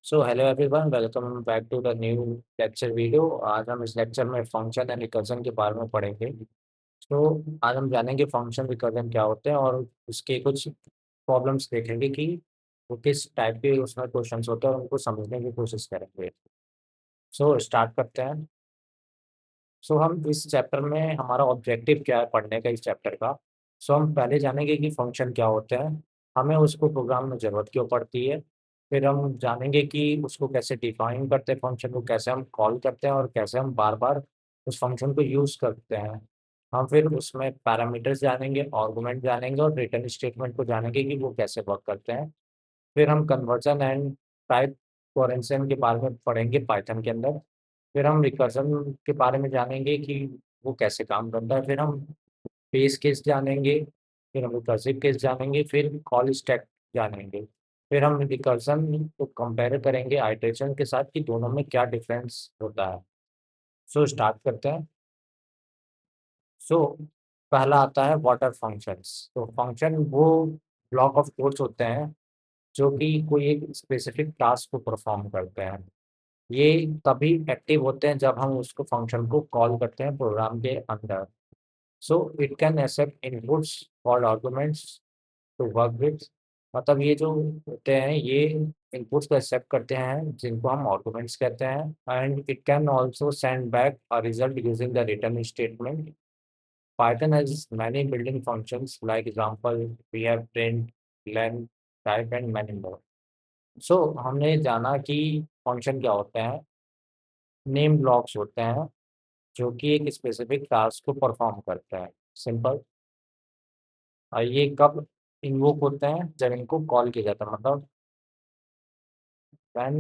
So hello everyone, welcome back to the new lecture video. आज हम इस lecture में फंक्शन एंड रिकर्जन के बारे में पढ़ेंगे। तो आज हम जानेंगे फंक्शन रिकर्जन क्या होते हैं और उसके कुछ प्रॉब्लम्स देखेंगे कि वो किस टाइप के उसमें क्वेश्चंस होते हैं और उनको समझने की कोशिश करेंगे। सो स्टार्ट करते हैं। सो हम इस चैप्टर में हमारा ऑब्जेक्टिव क्या है पढ़ने का इस चैप्टर का। सो हम पहले जानेंगे कि फंक्शन क्या होते हैं, हमें उसको प्रोग्राम में ज़रूरत क्यों पड़ती है। फिर हम जानेंगे कि उसको कैसे डिफाइन करते हैं, फंक्शन को कैसे हम कॉल करते हैं और कैसे हम बार बार उस फंक्शन को यूज़ करते हैं। हम फिर उसमें पैरामीटर्स जानेंगे, आर्गुमेंट जानेंगे और रिटर्न स्टेटमेंट को जानेंगे कि वो कैसे वर्क करते हैं। फिर हम कन्वर्जन एंड टाइप कोहेरेंशन के बारे में पढ़ेंगे पाइथन के अंदर। फिर हम रिकर्जन के बारे में जानेंगे कि वो कैसे काम करता है। फिर हम बेस केस जानेंगे, फिर हम रिकर्सिव केस जानेंगे, फिर कॉल स्टैक जानेंगे। फिर हम रिकर्जन को कंपेयर करेंगे आइटरेशन के साथ कि दोनों में क्या डिफरेंस होता है। सो स्टार्ट करते हैं। सो पहला आता है वाटर फंक्शंस। तो फंक्शन वो ब्लॉक ऑफ कोड्स होते हैं जो कि कोई एक स्पेसिफिक टास्क को परफॉर्म करते हैं। ये तभी एक्टिव होते हैं जब हम उसको फंक्शन को कॉल करते हैं प्रोग्राम के अंदर। So it can accept inputs और आर्गुमेंट्स टू वर्क विथ। मतलब ये जो होते हैं ये इनपुट्स को एक्सेप्ट करते हैं जिनको हम आर्गुमेंट्स कहते हैं, and it can also send back a result using the return statement. Python has many built-in functions. Like example, we have print, len, type and many more. So हमने जाना कि फंक्शन क्या होते हैं। नेम ब्लॉक्स होते हैं जो कि एक स्पेसिफिक टास्क को परफॉर्म करते हैं। सिंपल। और ये कब इन्वोक होते हैं, जब इनको कॉल किया जाता है। मतलब when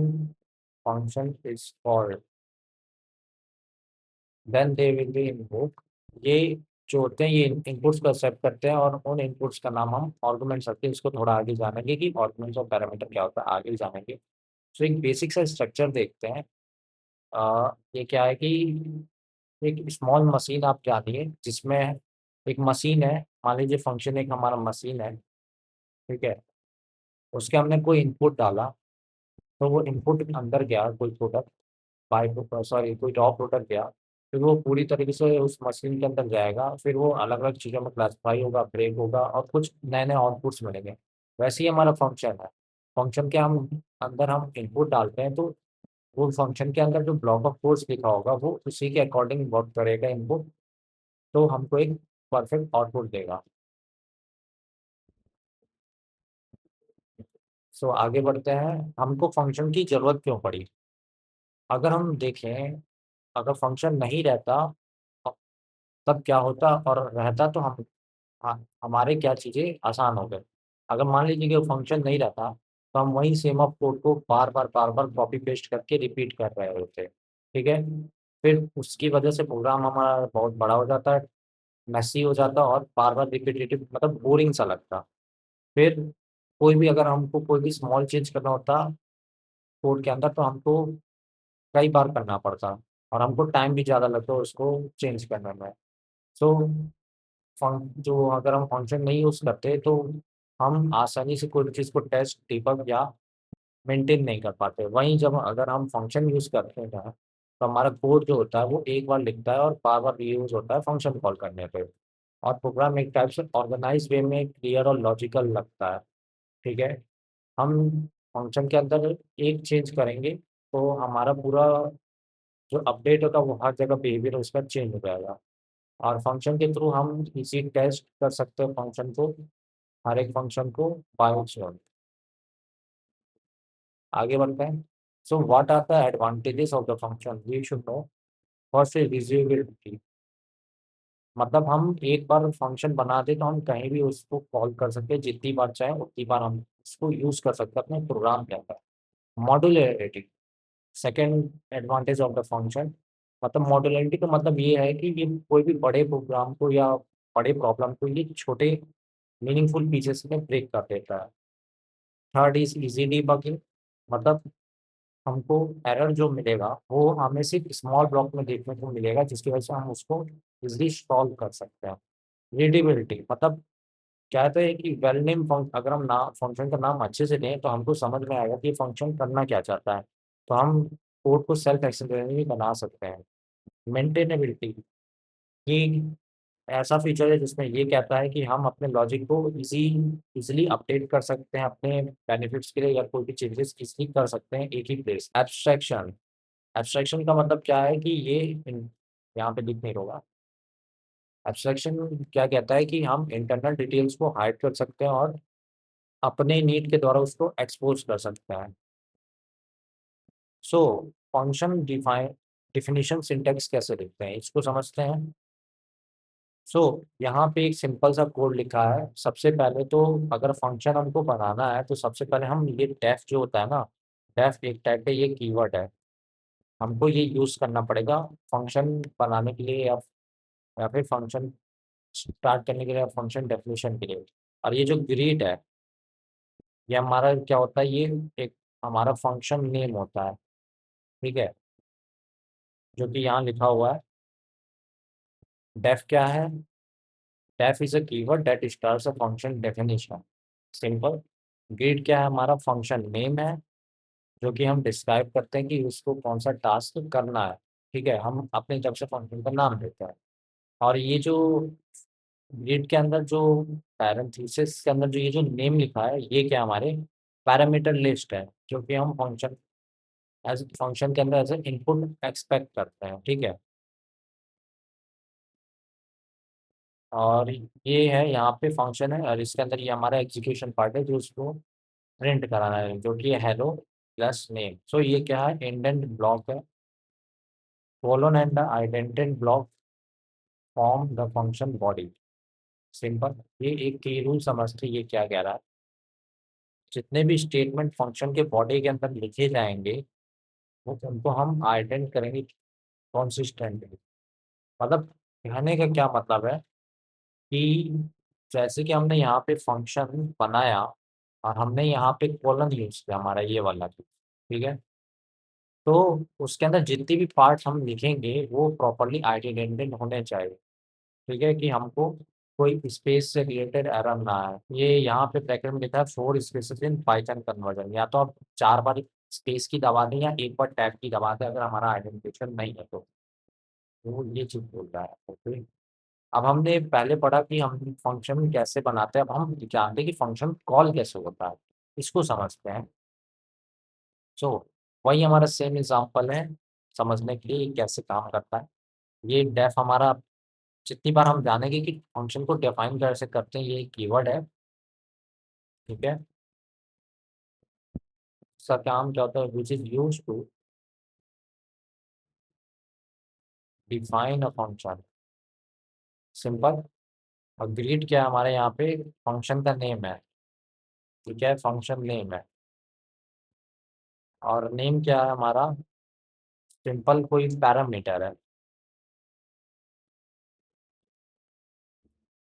function is called then they will be invoked। ये जो होते हैं ये इनपुट्स को एक्सेप्ट करते हैं और उन इनपुट्स का नाम हम आर्गुमेंट्स रखते हैं। इसको थोड़ा आगे जानेंगे कि आर्गुमेंट्स और पैरामीटर क्या होता है, आगे जानेंगे। सो एक बेसिक सा स्ट्रक्चर देखते हैं। ये क्या है कि एक स्मॉल मशीन आप जानिए जिसमें एक मशीन है। मान लीजिए फंक्शन एक हमारा मशीन है, ठीक है। उसके हमने कोई इनपुट डाला, तो वो इनपुट अंदर गया कोई प्रोडक्ट, बाय सॉरी कोई रॉ प्रोडक्ट गया। फिर वो पूरी तरीके से उस मशीन के अंदर जाएगा, फिर वो अलग अलग चीज़ों में क्लासीफाई होगा, ब्रेक होगा और कुछ नए नए आउटपुट्स मिलेंगे। वैसे ही हमारा फंक्शन है। फंक्शन के हम अंदर हम इनपुट डालते हैं, तो वो फंक्शन के अंदर जो ब्लॉक ऑफ कोड्स लिखा होगा वो उसी के अकॉर्डिंग वर्क करेगा इनपुट। तो हमको एक परफेक्ट आउटपुट देगा। सो आगे बढ़ते हैं। हमको फंक्शन की ज़रूरत क्यों पड़ी। अगर हम देखें, अगर फंक्शन नहीं रहता तब क्या होता, और रहता तो हम हमारे क्या चीज़ें आसान हो गए। अगर मान लीजिए कि वो फंक्शन नहीं रहता तो हम वही सेम ऑफ कोड को बार बार कॉपी पेस्ट करके रिपीट कर रहे होते, ठीक है। फिर उसकी वजह से प्रोग्राम हमारा बहुत बड़ा हो जाता है, मेसी हो जाता और बार बार रिपीटेटिव, मतलब बोरिंग सा लगता। फिर कोई भी अगर हमको कोई भी स्मॉल चेंज करना होता कोड के अंदर तो हमको कई बार करना पड़ता और हमको टाइम भी ज़्यादा लगता उसको चेंज करने में। सो जो अगर हम फंक्शन नहीं यूज़ करते तो हम आसानी से कोई भी चीज़ को टेस्ट, डिबग या मेंटेन नहीं कर पाते। वहीं जब अगर हम फंक्शन यूज़ करते हैं तो हमारा कोड जो होता है वो एक बार लिखता है और बार-बार रीयूज़ होता है फंक्शन कॉल करने पे। और प्रोग्राम एक टाइप से ऑर्गेनाइज़ वे में क्लियर और लॉजिकल लगता है, ठीक है। हम फंक्शन के अंदर एक चेंज करेंगे तो हमारा पूरा जो अपडेट होगा वो हर जगह बिहेवियर उसका चेंज हो जाएगा। और फंक्शन के थ्रू हम इसी टेस्ट कर सकते हैं फंक्शन को, हर एक फंक्शन को बाय ईच। आगे बढ़ते हैं। So what are the advantages of the function we should know. First is usability. मतलब हम एक बार फंक्शन बना दें तो हम कहीं भी उसको कॉल कर सकते हैं, जितनी बार चाहे उतनी बार हम उसको यूज कर सकते हैं अपने प्रोग्राम के अंदर। Modularity, second advantage of the function. मतलब मॉड्यूलरिटी का मतलब ये है कि ये कोई भी बड़े प्रोग्राम को या बड़े प्रॉब्लम को ये छोटे मीनिंगफुल पीसेस में ब्रेक कर देता है। Third is easy debugging. मतलब हमको एरर जो मिलेगा वो हमें सिर्फ स्मॉल ब्लॉक में देखने को मिलेगा जिसकी वजह से हम उसको इजीली सॉल्व कर सकते हैं। रीडेबिलिटी, मतलब कहते हैं कि वेल नेम फंक्शन, अगर हम नाम फंक्शन का नाम अच्छे से दें तो हमको समझ में आएगा कि ये फंक्शन करना क्या चाहता है। तो हम कोड को सेल्फ एक्सप्लेनेटरी भी बना सकते हैं। मेंटेनेबिलिटी, ये ऐसा फीचर है जिसमें ये कहता है कि हम अपने लॉजिक को इजीली अपडेट कर सकते हैं अपने बेनिफिट्स के लिए, या कोई भी चेंजेस इजीली कर सकते हैं एक ही प्लेस। एब्स्ट्रैक्शन, एब्स्ट्रैक्शन का मतलब क्या है कि यहाँ पे लिख नहीं होगा। एब्स्ट्रैक्शन क्या कहता है कि हम इंटरनल डिटेल्स को हाइड कर सकते हैं और अपने नीड के द्वारा उसको एक्सपोज कर सकते हैं। सो फंक्शन डिफिनीशन सिंटैक्स कैसे लिखते हैं इसको समझते हैं। सो यहाँ पे एक सिंपल सा कोड लिखा है। सबसे पहले तो अगर फंक्शन हमको बनाना है तो सबसे पहले हम ये डेफ जो होता है ना, डेफ एक टाइप का ये कीवर्ड है, हमको ये यूज़ करना पड़ेगा फंक्शन बनाने के लिए, या फिर फंक्शन स्टार्ट करने के लिए, या फंक्शन डेफिनेशन के लिए। और ये जो ग्रीट है, ये हमारा क्या होता है, ये एक हमारा फंक्शन नेम होता है। ठीक है, जो कि यहाँ लिखा हुआ है। डेफ क्या है? Def is a keyword that starts a function definition. Simple. Greet क्या है? हमारा फंक्शन नेम है, जो कि हम डिस्क्राइब करते हैं कि उसको कौन सा टास्क तरह है। ठीक है, हम अपने जब से फंक्शन का नाम देते हैं। और ये जो ग्रिड के अंदर जो पैरेंथेसिस के अंदर जो ये जो नेम लिखा है, ये क्या हमारे पैरामीटर लिस्ट है, जो कि हम फंक्शन एज फंक्शन के अंदर एज इनपुट एक्सपेक्ट करते हैं। ठीक है, और ये है यहाँ पे फंक्शन है, और इसके अंदर ये हमारा एग्जीक्यूशन पार्ट है जो उसको प्रिंट कराना है, जो कि हेलो प्लस नेम। सो ये क्या है? इंडेंट ब्लॉक है, colon and indented block form the function body. Simple. ये एक की रूल समझते, ये क्या कह रहा है, जितने भी स्टेटमेंट फंक्शन के बॉडी के अंदर लिखे जाएंगे वो उनको हम आइडेंट करेंगे कॉन्सिस्टेंटली। मतलब कहने का क्या मतलब है कि जैसे कि हमने यहाँ पे फंक्शन बनाया और हमने यहाँ पे कॉलन यूज किया, हमारा ये वाला, ठीक है, तो उसके अंदर जितनी भी पार्ट्स हम लिखेंगे वो प्रॉपरली आइडेंटिफाइड होने चाहिए। ठीक है, कि हमको कोई स्पेस से रिलेटेड एरर ना आए। ये यहाँ पे ब्रैकेट में लिखा है 4 स्पेसेस इन पाइथन कन्वर्जन, या तो आप 4 बार स्पेस की दबा दें या एक बार टैब की दबा दें अगर हमारा आइडेंटिफिकेशन नहीं है तो। वो ये चीज़ बोल रहा है। ओके, अब हमने पहले पढ़ा कि हम फंक्शन कैसे बनाते हैं, अब हम जानते हैं कि फंक्शन कॉल कैसे होता है, इसको समझते हैं। सो वही हमारा सेम एग्जांपल है समझने के लिए ये कैसे काम करता है। ये डेफ हमारा, जितनी बार हम जानेंगे कि फंक्शन को डिफाइन कैसे करते हैं, ये कीवर्ड है। ठीक है, इसका काम क्या होता है, which is use to define a function. Simple. और ग्रीड क्या है हमारे यहाँ पे? फंक्शन का नेम है। ठीक है, फंक्शन नेम है। और नेम क्या है हमारा? सिंपल कोई पैरामीटर है।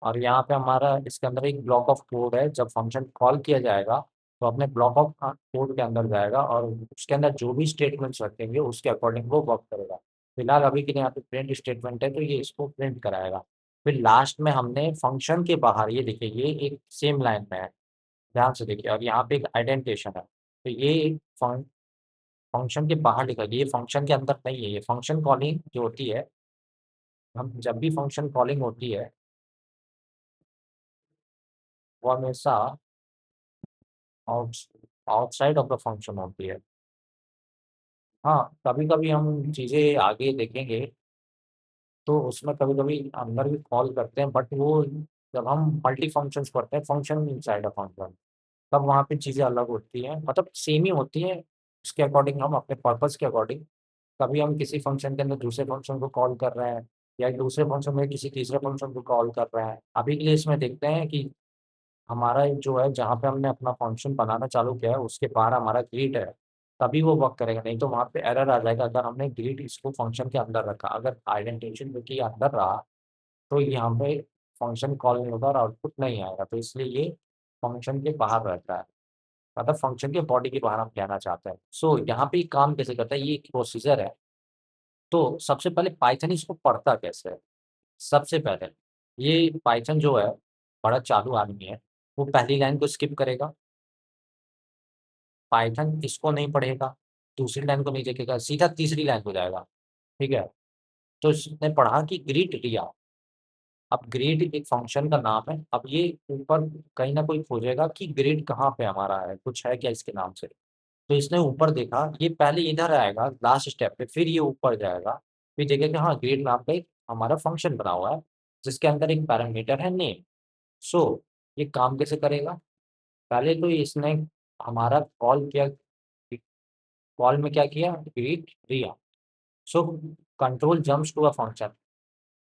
और यहाँ पे हमारा इसके अंदर एक ब्लॉक ऑफ कोड है, जब फंक्शन कॉल किया जाएगा तो अपने ब्लॉक ऑफ कोड के अंदर जाएगा और उसके अंदर जो भी स्टेटमेंट्स रखेंगे उसके अकॉर्डिंग वो वर्क करेगा। फिलहाल अभी के लिए यहाँ पे प्रिंट स्टेटमेंट है तो ये इसको प्रिंट कराएगा। फिर लास्ट में हमने फंक्शन के बाहर, ये देखिए ये एक सेम लाइन में है, ध्यान से देखिए, और यहाँ पे एक आइडेंटिफिकेशन है, तो ये फंक्शन के बाहर लिखा है, ये फंक्शन के अंदर नहीं है। ये फंक्शन कॉलिंग जो होती है, हम जब भी फंक्शन कॉलिंग होती है वो हमेशा out outside of the function होती है। हाँ, कभी कभी हम चीज़ें आगे देखेंगे तो उसमें कभी कभी अंदर भी कॉल करते हैं, बट वो जब हम मल्टी फंक्शंस करते हैं, फंक्शन इनसाइड अ फंक्शन, तब वहाँ पे चीज़ें अलग होती हैं, मतलब सेम ही होती हैं। उसके अकॉर्डिंग हम अपने पर्पस के अकॉर्डिंग कभी हम किसी फंक्शन के अंदर दूसरे फंक्शन को कॉल कर रहे हैं, या दूसरे फंक्शन में किसी तीसरे फंक्शन को कॉल कर रहे हैं। अभी के लिए इसमें देखते हैं कि हमारा जो है, जहाँ पे हमने अपना फंक्शन बनाना चालू किया है उसके बाहर हमारा ग्रीड है, तभी वो वर्क करेगा, नहीं तो वहाँ पे एरर आ जाएगा अगर हमने ग्रीड इसको फंक्शन के अंदर रखा। अगर आइडेंटिफिकेशन जो कि अंदर रहा तो यहाँ पे फंक्शन कॉल नहीं होगा और आउटपुट नहीं आएगा, तो इसलिए ये फंक्शन के बाहर रहता है, मतलब फंक्शन के बॉडी के बाहर हम कहना चाहते हैं। सो यहाँ पे ये काम कैसे करता है, ये एक प्रोसीजर है। तो सबसे पहले पाइथन इसको पढ़ता कैसे है? सबसे पहले ये पाइथन जो है, बड़ा चालू आदमी है, वो पहली लाइन को स्किप करेगा, पाइथन इसको नहीं पढ़ेगा, दूसरी लाइन को नहीं देखेगा, सीधा तीसरी लाइन को जाएगा। ठीक है, तो इसने पढ़ा कि ग्रीट रिया। अब ग्रेड एक फंक्शन का नाम है। अब ये ऊपर कहीं ना कोई खोजेगा कि ग्रेड कहाँ पे हमारा है, कुछ है क्या इसके नाम से। तो इसने ऊपर देखा, ये पहले इधर आएगा लास्ट स्टेप पे, फिर ये ऊपर जाएगा, फिर देखेगा कि हाँ ग्रेड नाम का एक हमारा फंक्शन बना हुआ है जिसके अंदर एक पैरामीटर है नेम। सो ये काम कैसे करेगा, पहले तो इसने हमारा कॉल किया, कॉल में क्या किया, greet Riya. So control jumps to a function.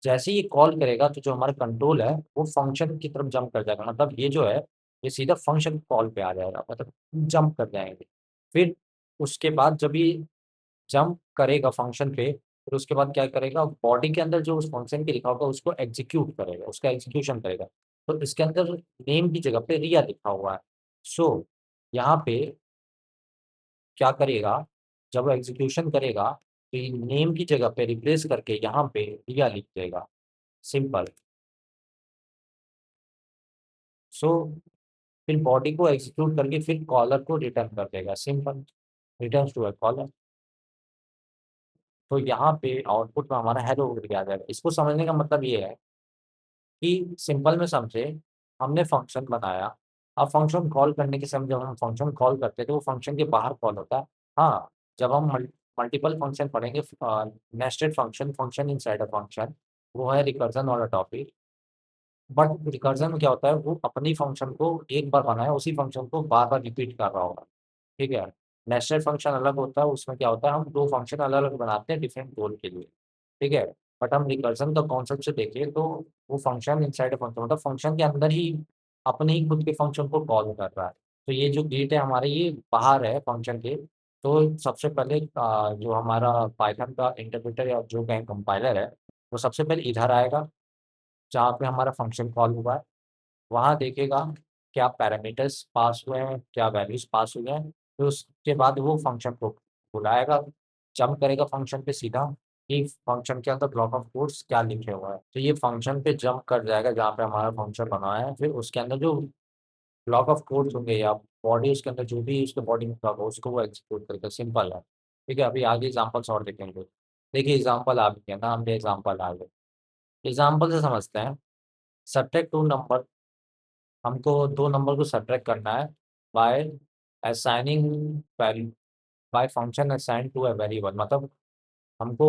जैसे ही ये कॉल करेगा तो जो हमारा कंट्रोल है वो फंक्शन की तरफ जंप कर जाएगा, मतलब ये जो है ये सीधा फंक्शन कॉल पे आ जाएगा, मतलब जंप कर जाएंगे। फिर उसके बाद जब ये जंप करेगा फंक्शन पे, फिर उसके बाद क्या करेगा, बॉडी के अंदर जो उस फंक्शन के लिखा होगा उसको एग्जीक्यूट करेगा, उसका एग्जीक्यूशन करेगा। तो इसके अंदर नेम की जगह पे रिया लिखा हुआ है। सो यहाँ पे क्या करेगा, जब वो एग्जीक्यूशन करेगा तो ये नेम की जगह पे रिप्लेस करके यहाँ पे रिया लिख देगा, सिंपल। सो फिर बॉडी को एग्जीक्यूट करके फिर कॉलर को रिटर्न कर देगा, simple, return to a caller. तो यहाँ पे आउटपुट में हमारा हेलो करके आ जाएगा। इसको समझने का मतलब ये है कि सिंपल में समझे, हमने फंक्शन बनाया। अब फंक्शन कॉल करने के समय जब हम फंक्शन कॉल करते हैं तो वो फंक्शन के बाहर कॉल होता है। हाँ, जब हम मल्टीपल फंक्शन पढ़ेंगे, nested function, function inside a function, वो है रिकर्जन वाला टॉपिक। बट रिकर्जन में क्या होता है, वो अपनी फंक्शन को एक बार बनाया, उसी फंक्शन को बार बार रिपीट कर रहा होगा। ठीक है, नेस्टेड फंक्शन अलग होता है, उसमें क्या होता है, हम दो फंक्शन अलग अलग बनाते हैं डिफरेंट गोल के लिए। ठीक है, बट हम रिकर्जन का कॉन्सेप्ट से देखें तो वो फंक्शन इनसाइड फंक्शन, मतलब फंक्शन के अंदर ही अपने ही खुद के फंक्शन को कॉल कर रहा है। तो ये जो गेट है हमारे, ये बाहर है फंक्शन के। तो सबसे पहले जो हमारा पाइथन का इंटरप्रेटर या जो कहें कंपाइलर है, वो सबसे पहले इधर आएगा जहाँ पे हमारा फंक्शन कॉल हुआ है। वहाँ देखेगा क्या पैरामीटर्स पास हुए हैं, क्या वैल्यूज पास हुए हैं। फिर उसके बाद वो फंक्शन को बुलाएगा, जंप करेगा फंक्शन पे सीधा कि फंक्शन के अंदर ब्लॉक ऑफ कोड्स क्या लिखे हुआ है। तो ये फंक्शन पे जंप कर जाएगा जहाँ पे हमारा फंक्शन बना है, फिर उसके अंदर जो ब्लॉक ऑफ कोड्स होंगे या बॉडी उसके अंदर जो भी उसके बॉडी में ब्लॉक हो उसको वो एग्जीक्यूट करेगा, सिंपल है। ठीक है, अभी आगे एग्जाम्पल्स और देखेंगे। देखिए एग्जाम्पल आ गया ना, हमने एग्जाम्पल आ गए, एग्जाम्पल से समझते हैं। सब्ट्रैक्ट टू नंबर, हमको दो नंबर को सब्ट्रैक्ट करना है by assigning value, by function assign to a variable. मतलब हमको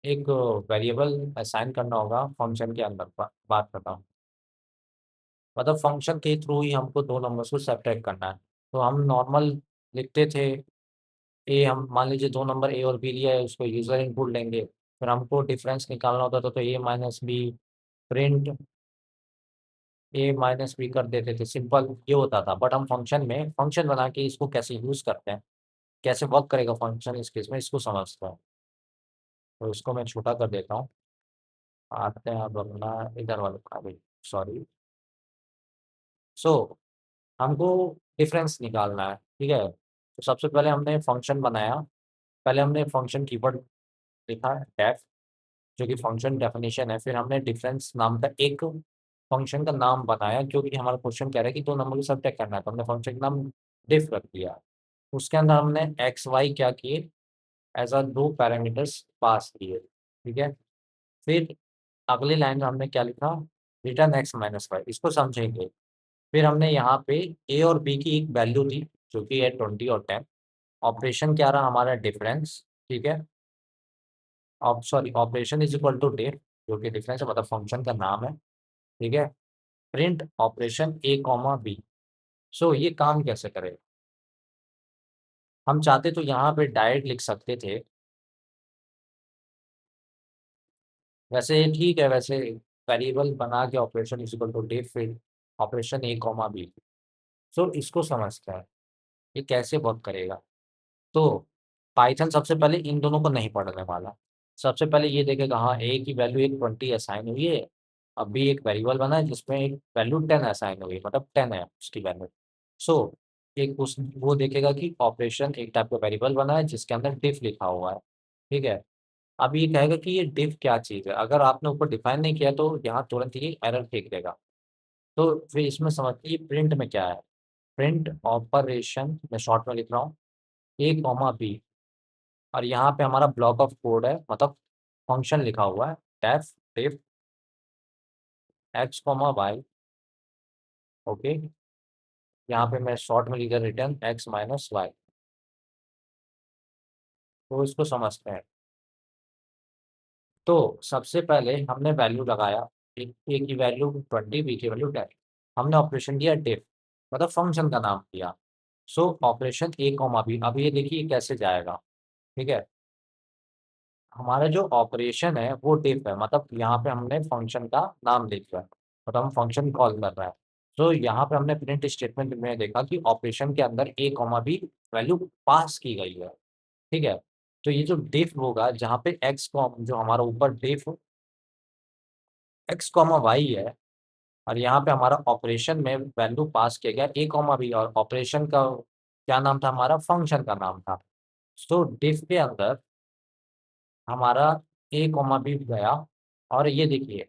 एक वेरिएबल असाइन करना होगा फंक्शन के अंदर, बात करता हूँ, मतलब फंक्शन के थ्रू ही हमको दो नंबर्स को सब्ट्रैक्ट करना है। तो हम नॉर्मल लिखते थे, ए, हम मान लीजिए दो नंबर ए और बी लिया है, उसको यूजर इनपुट लेंगे, फिर हमको डिफरेंस निकालना होता था तो ए माइनस बी, प्रिंट ए माइनस बी कर देते थे, सिंपल ये होता था। बट हम फंक्शन में फंक्शन बना के इसको कैसे यूज करते हैं, कैसे वर्क करेगा फंक्शन इस केस में, इसको समझते हैं। तो इसको मैं छोटा कर देता हूँ, आते हैं अब अपना इधर वाले का भी, सॉरी। सो हमको डिफरेंस निकालना है, ठीक है। तो सबसे पहले हमने फंक्शन बनाया, पहले हमने फंक्शन कीवर्ड लिखा डेफ, जो कि फंक्शन डेफिनेशन है। फिर हमने डिफरेंस नाम का एक फंक्शन का नाम बनाया, क्योंकि हमारा क्वेश्चन कह रहा है कि दो नंबर को सब्ट्रैक्ट करना है, तो हमने फंक्शन का नाम डिफ रख दिया। उसके अंदर हमने एक्स वाई क्या किए, एज अ दो पैरामीटर्स पास किए। ठीक है, फिर अगली लाइन में हमने क्या लिखा, रिटर्न एक्स माइनस वाई, इसको समझेंगे। फिर हमने यहाँ पे ए और बी की एक वैल्यू दी जो कि है 20 और 10। ऑपरेशन क्या रहा हमारा, डिफरेंस। ठीक है, sorry, operation is equal to diff, जो कि डिफरेंस है, मतलब फंक्शन का नाम है। ठीक है, प्रिंट ऑपरेशन ए कॉमा बी। सो ये काम कैसे करें, हम चाहते तो यहाँ पे डायरेक्ट लिख सकते थे, वैसे ठीक है, वैसे वेरिएबल बना के ऑपरेशन इज इक्वल टू डिफ, फिर ऑपरेशन ए कॉमा बी। सो इसको समझते हैं ये कैसे वर्क करेगा। तो पाइथन सबसे पहले इन दोनों को नहीं पढ़ने वाला, सबसे पहले ये देखेगा हाँ ए की वैल्यू एक 20 असाइन हुई है, अब भी एक वेरिएबल बना है जिसमें एक वैल्यू 10 असाइन हुई है, मतलब 10 है उसकी वैल्यू। सो एक उस वो देखेगा कि ऑपरेशन एक टाइप का वेरिएबल बना है जिसके अंदर डिफ लिखा हुआ है। ठीक है, अब ये कहेगा कि ये डिफ क्या चीज़ है, अगर आपने ऊपर डिफाइन नहीं किया तो यहाँ तुरंत ये एरर फेंक देगा। तो फिर इसमें समझिए प्रिंट में क्या है। प्रिंट ऑपरेशन मैं शॉर्ट में लिख रहा हूँ, ए कॉमा बी, और यहाँ पे हमारा ब्लॉक ऑफ कोड है, मतलब फंक्शन लिखा हुआ है, डेफ डिफ एक्स कॉमा वाई। ओके, यहाँ पे मैं शॉर्ट में लिखा रिटर्न एक्स माइनस वाई। तो इसको समझते हैं। तो सबसे पहले हमने वैल्यू लगाया, ए की वैल्यू 20, बी की वैल्यू 10। हमने ऑपरेशन दिया डिफ, मतलब फंक्शन का नाम दिया। सो ऑपरेशन ए कॉमा बी, अब ये देखिए कैसे जाएगा। ठीक है, हमारा जो ऑपरेशन है वो डिफ है, मतलब यहाँ पे हमने फंक्शन का नाम लिख दिया, मतलब हम फंक्शन कॉल कर रहे हैं। तो यहाँ पे हमने प्रिंट स्टेटमेंट में देखा कि ऑपरेशन के अंदर ए कॉमा बी वैल्यू पास की गई है। ठीक है, तो ये जो डिफ होगा, जहाँ पे एक्स कॉम जो हमारा ऊपर डिफ एक्स कॉमा वाई है, और यहाँ पे हमारा ऑपरेशन में वैल्यू पास किया गया ए कॉमा बी, और ऑपरेशन का क्या नाम था, हमारा फंक्शन का नाम था। सो डिफ के अंदर हमारा ए कॉमा बी गया, और ये देखिए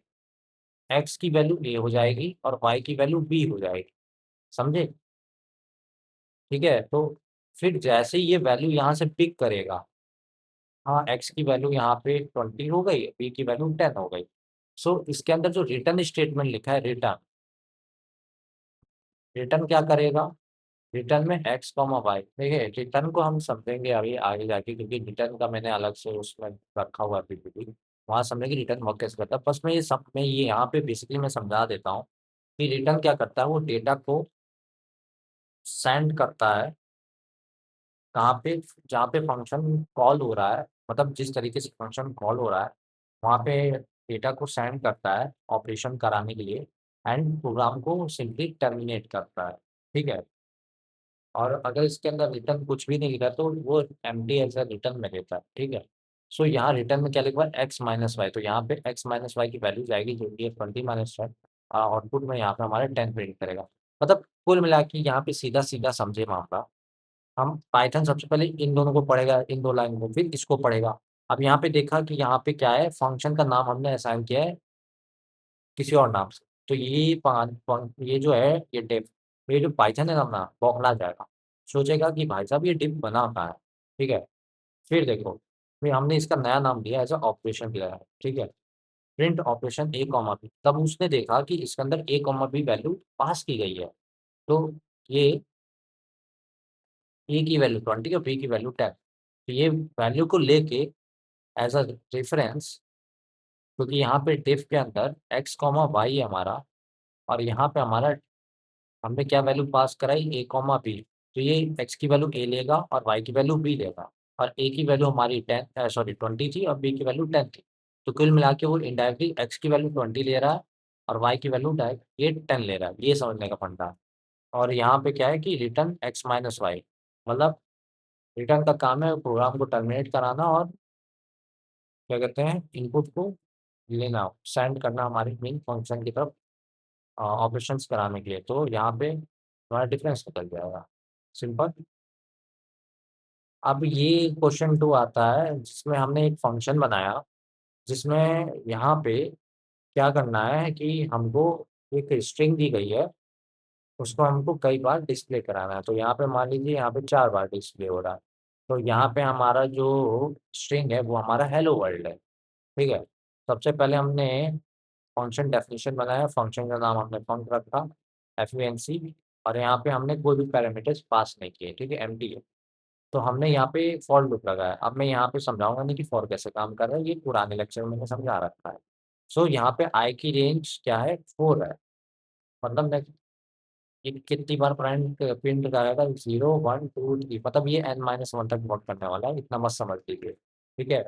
एक्स की वैल्यू ए हो जाएगी और वाई की वैल्यू बी हो जाएगी। समझे? ठीक है, तो फिर जैसे ही ये वैल्यू यहाँ से पिक करेगा, हाँ एक्स की वैल्यू यहाँ पे 20 हो गई, बी की वैल्यू 10 हो गई। सो इसके अंदर जो रिटर्न स्टेटमेंट लिखा है, रिटर्न, रिटर्न क्या करेगा, रिटर्न में एक्स कॉमा वाई। देखिए रिटर्न को हम समझेंगे अभी आगे जाके, क्योंकि रिटर्न का मैंने अलग से उसमें रखा हुआ है पीपीटी, वहाँ समझेंगे रिटर्न वर्क कैसे करता है। बस मैं ये सब मैं ये यहाँ पे बेसिकली मैं समझा देता हूँ कि रिटर्न क्या करता है, वो डेटा को सेंड करता है कहाँ पे, जहाँ पे फंक्शन कॉल हो रहा है, मतलब जिस तरीके से फंक्शन कॉल हो रहा है वहाँ पे डेटा को सेंड करता है ऑपरेशन कराने के लिए, एंड प्रोग्राम को सिंपली टर्मिनेट करता है। ठीक है, और अगर इसके अंदर रिटर्न कुछ भी नहीं लिखा तो वो एम्प्टी एज अ रिटर्न में देता है। ठीक है, सो यहाँ रिटर्न में क्या लिखा है, एक्स माइनस वाई, तो यहाँ पे एक्स माइनस वाई की वैल्यू जाएगी जो कि 20 माइनस वाई, आउटपुट में यहाँ पे हमारा 10 प्रिंट करेगा। मतलब कुल मिला के यहाँ पे सीधा सीधा समझे मामला, हम पाइथन सबसे पहले इन दोनों को पढ़ेगा, इन दो लाइन को, फिर इसको पढ़ेगा। अब यहाँ पे देखा कि यहाँ पे क्या है, फंक्शन का नाम हमने असाइन किया है किसी और नाम से, तो ये जो है ये डिफ, ये जो पाइथन है ना बौखला जाएगा, सोचेगा कि भाई साहब ये डिफ बना कहाँ है। ठीक है, फिर देखो, फिर हमने इसका नया नाम दिया एज ऑपरेशन दिया है। ठीक है, प्रिंट ऑपरेशन ए कॉमा बी, तब उसने देखा कि इसके अंदर ए कॉमा बी वैल्यू पास की गई है। तो ये ए की वैल्यू 20 और बी की वैल्यू 10, तो ये वैल्यू को लेके एज अ रेफरेंस, क्योंकि यहाँ पे डिफ के अंदर एक्स कॉमा वाई है हमारा, और यहाँ पे हमारा हमने क्या वैल्यू पास कराई, ए कॉमा बी, तो ये एक्स की वैल्यू ए लेगा और वाई की वैल्यू बी लेगा, और ए की वैल्यू हमारी 10 सॉरी 20 थी और बी की वैल्यू 10 थी। तो कुल मिला के वो इनडायरेक्टली एक्स की वैल्यू 20 ले रहा है और वाई की वैल्यू डायरेक्ट ये 10 ले रहा है, ये समझने का फंडा है। और यहाँ पे क्या है कि रिटर्न एक्स माइनस वाई, मतलब रिटर्न का काम है प्रोग्राम को टर्मिनेट कराना, और क्या कहते हैं इनपुट को लेना, सेंड करना हमारे मेन फंक्शन की तरफ ऑपरेशंस कराने के लिए। तो यहाँ पे हमारा डिफरेंस निकल जाएगा, सिंपल। अब ये क्वेश्चन 2 आता है जिसमें हमने एक फंक्शन बनाया, जिसमें यहाँ पे क्या करना है कि हमको एक स्ट्रिंग दी गई है, उसको हमको कई बार डिस्प्ले कराना है। तो यहाँ पे मान लीजिए यहाँ पे 4 बार डिस्प्ले हो रहा है, तो यहाँ पे हमारा जो स्ट्रिंग है वो हमारा हेलो वर्ल्ड है। ठीक है, सबसे पहले हमने फंक्शन डेफिनेशन बनाया, फंक्शन का नाम हमने फंक रखा, FUNC, और यहाँ पे हमने कोई भी पैरामीटर्स पास नहीं किए। ठीक है, एम्प्टी है। तो हमने यहाँ पे फॉर लूप लगाया। अब मैं यहाँ पे समझाऊंगा नहीं कि फॉर कैसे काम कर रहा है, ये पुराने लेक्चर में मैंने समझा रखा है। सो यहाँ पे आई की रेंज क्या है, 4 है, मतलब मैं ये कितनी बार प्रिंट प्रिंट करेगा, 0 1 2 3, मतलब ये n-1 तक वर्क करने वाला है, इतना मत समझ लीजिए। ठीक है,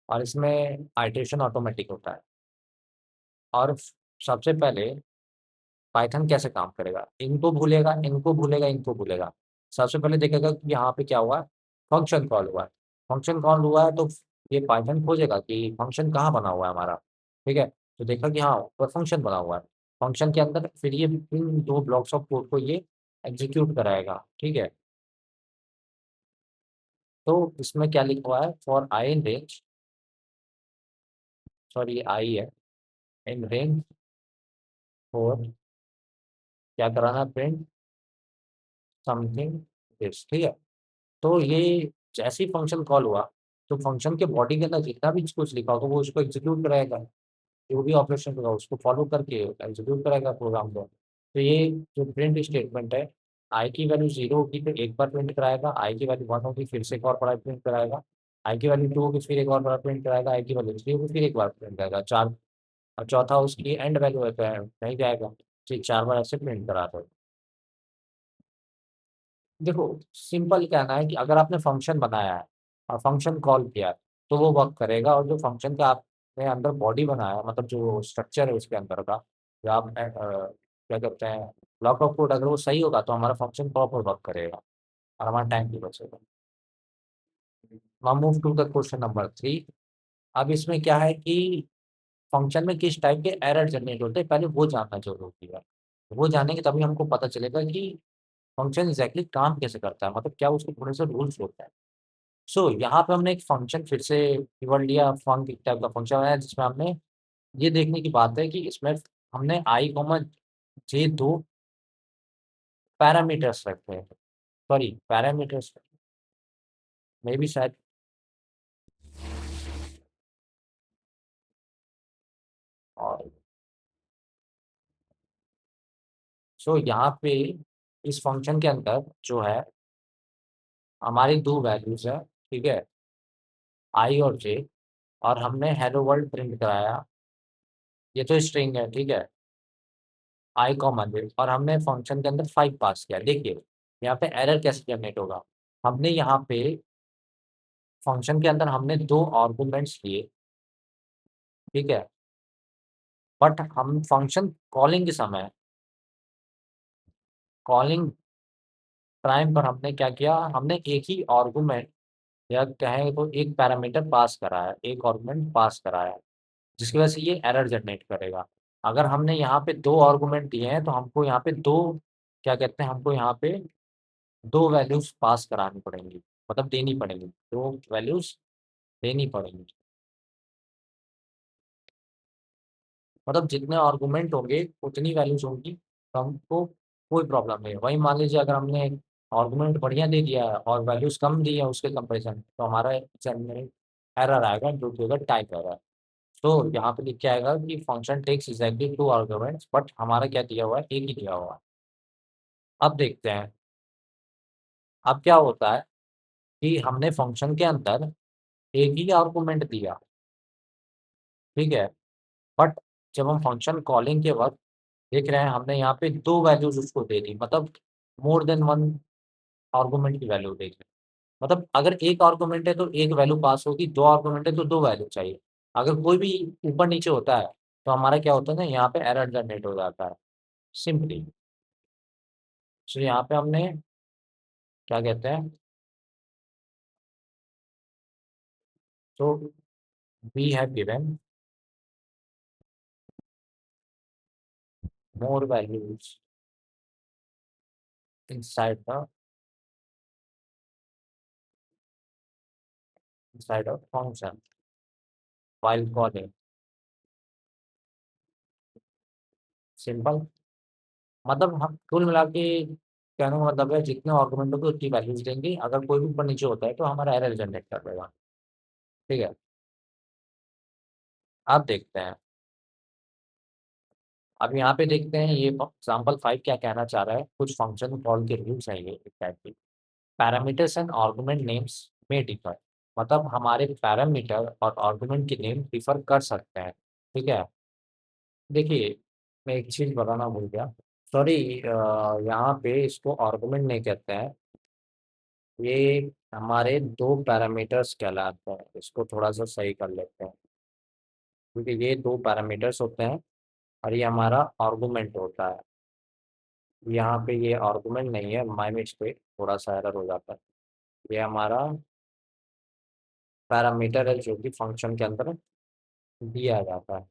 और इसमें आइट्रेशन ऑटोमेटिक होता है। और सबसे पहले पाइथन कैसे काम करेगा, इनको भूलेगा, इनको भूलेगा, इनको भूलेगा। सबसे पहले देखेगा कि यहाँ पे क्या हुआ है, फंक्शन कॉल हुआ है। फंक्शन कॉल हुआ है तो ये पाइथन खोजेगा कि फंक्शन कहाँ बना हुआ है हमारा। ठीक है, तो देखा कि हाँ ऊपर फंक्शन बना हुआ है, फंक्शन के अंदर फिर ये इन 2 ब्लॉक्स ऑफ कोड को ये एग्जीक्यूट कराएगा। ठीक है, तो इसमें क्या लिखा हुआ है, for I in range, sorry ये आई है, इन रेंज 4 क्या कराना है? प्रिंट समथिंग दिस, ठीक है। तो ये जैसे ही फंक्शन कॉल हुआ, तो फंक्शन के बॉडी के अंदर जितना भी कुछ लिखा होगा वो उसको एग्जीक्यूट कराएगा। जो भी ऑपरेशन होगा उसको फॉलो करके एग्जीक्यूट करेगा प्रोग्राम को। तो ये जो प्रिंट स्टेटमेंट है, आई की वैल्यू 0 होगी तो एक बार प्रिंट कराएगा, आई की वैल्यू 1 होगी फिर से एक और बड़ा प्रिंट कराएगा, आई की वैल्यू 2 होगी फिर एक और बड़ा प्रिंट कराएगा, आई की वैल्यू 3 होगी फिर एक बार प्रिंट कराएगा, चार। और चौथा उसकी एंड वैल्यू है नहीं जाएगा, ठीक 4 बार ऐसे प्रिंट करा दो। देखो, सिंपल कहना है कि अगर आपने फंक्शन बनाया है और फंक्शन कॉल किया है, तो वो वर्क करेगा। और जो फंक्शन का आपने अंदर बॉडी बनाया है, मतलब जो स्ट्रक्चर है उसके अंदर का, जो आप क्या कहते हैं, ब्लॉक ऑफ कोड, अगर वो सही होगा तो हमारा फंक्शन प्रॉपर वर्क करेगा और हमारा टाइम भी बचेगा। Now move to the question number 3। अब इसमें क्या है कि फंक्शन में किस टाइप के एरर जनरेट होते हैं, पहले वो जानना जरूरी है। वो जानेंगे तभी हमको पता चलेगा कि फंक्शन एग्जैक्टली काम कैसे करता है, मतलब क्या उसके थोड़े से रूल्स होते हैं। सो यहाँ पे हमने एक फंक्शन फिर से कीवर्ड लिया, फंक एक टाइप का फंक्शन है जिसमें हमने ये देखने की बात है कि इसमें हमने आई कॉमा जे दो पैरामीटर्स रखे हैं। सॉरी, पैरामीटर्स में भी शायद। और सो यहाँ पे इस फंक्शन के अंदर जो है हमारी दो वैल्यूज है, ठीक है, आई और जे। और हमने हेलो वर्ल्ड प्रिंट कराया, ये तो स्ट्रिंग है, ठीक है, आई कॉमा जे। और हमने फंक्शन के अंदर 5 पास किया। देखिए यहाँ पे एरर कैसे जनरेट होगा। हमने यहाँ पे फंक्शन के अंदर हमने दो आर्गुमेंट्स लिए, ठीक है, बट हम फंक्शन कॉलिंग के समय, कॉलिंग टाइम पर हमने क्या किया, हमने एक ही आर्गुमेंट या कहें तो एक पैरामीटर पास करा है, एक आर्गुमेंट पास करा है, जिसकी वजह से ये एरर जनरेट करेगा। अगर हमने यहाँ पे दो आर्गुमेंट दिए हैं तो हमको यहाँ पे दो, क्या कहते हैं, हमको यहाँ पे दो वैल्यूज पास करानी पड़ेंगी, मतलब देनी पड़ेंगी, दो वैल्यूज देनी पड़ेंगी। मतलब जितने आर्गुमेंट होंगे उतनी वैल्यूज होंगी, तो हमको कोई प्रॉब्लम नहीं है। वही मान लीजिए अगर हमने आर्गुमेंट बढ़िया दे दिया है और वैल्यूज कम दी है उसके कंपेरिजन, तो हमारा जनरेट एरर आएगा जो कि होगा टाइप एरर। तो यहाँ पे लिख के आएगा कि function takes exactly two arguments, but हमारा क्या दिया हुआ है, एक ही दिया हुआ है। अब देखते हैं अब क्या होता है कि हमने फंक्शन के अंदर एक ही आर्गुमेंट दिया, ठीक है, बट जब हम फंक्शन कॉलिंग के वक्त देख रहे हैं हमने यहाँ पे दो वैल्यूज उसको दे दी, मतलब मोर देन वन आर्गुमेंट की वैल्यू देख रहे हैं। मतलब अगर एक आर्गुमेंट है तो एक वैल्यू पास होगी, दो आर्गुमेंट है तो दो वैल्यू चाहिए। अगर कोई भी ऊपर नीचे होता है तो हमारा क्या होता है ना, यहाँ पे एरर जनरेट हो जाता है सिंपली। तो यहाँ पे हमने क्या कहते हैं, तो we have given more values inside of function while calling। Simple, मतलब हम कुल मिला के कहने का मतलब है जितने आर्गुमेंट होंगे उतनी वैल्यूज देंगे, अगर कोई भी ऊपर नीचे होता है तो हमारा एरर जनरेट कर देगा, ठीक है। अब देखते हैं, अब यहाँ पे देखते हैं ये एग्जाम्पल 5 क्या कहना चाह रहा है। कुछ फंक्शन कॉल के रूल्स हैं ये exactly. Parameters and argument names में डिफर, मतलब हमारे पैरामीटर और आर्गुमेंट के नेम डिफर कर सकते हैं, ठीक है। देखिए, मैं एक चीज़ बताना भूल गया, सॉरी। यहाँ पे इसको आर्गुमेंट नहीं कहते हैं, ये हमारे दो पैरामीटर्स कहलाते हैं। इसको थोड़ा सा सही कर लेते हैं, क्योंकि ये दो पैरामीटर्स होते हैं और ये हमारा आर्गुमेंट होता है। यहाँ पे ये आर्गुमेंट नहीं है, माय मिस्टेक, थोड़ा सा एरर हो जाता है। ये हमारा पैरामीटर है जो कि फंक्शन के अंदर दिया जाता है।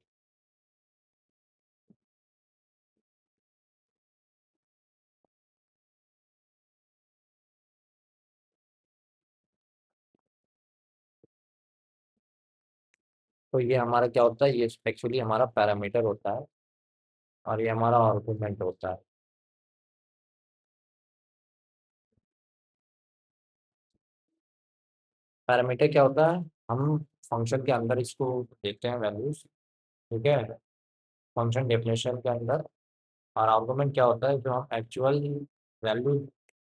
तो ये हमारा क्या होता है, ये एक्चुअली हमारा पैरामीटर होता है और ये हमारा आर्गुमेंट होता है। पैरामीटर क्या होता है, हम फंक्शन के अंदर इसको देखते हैं वैल्यूज, ठीक है, फंक्शन डेफिनेशन के अंदर। और आर्गुमेंट क्या होता है, जो हम एक्चुअल वैल्यू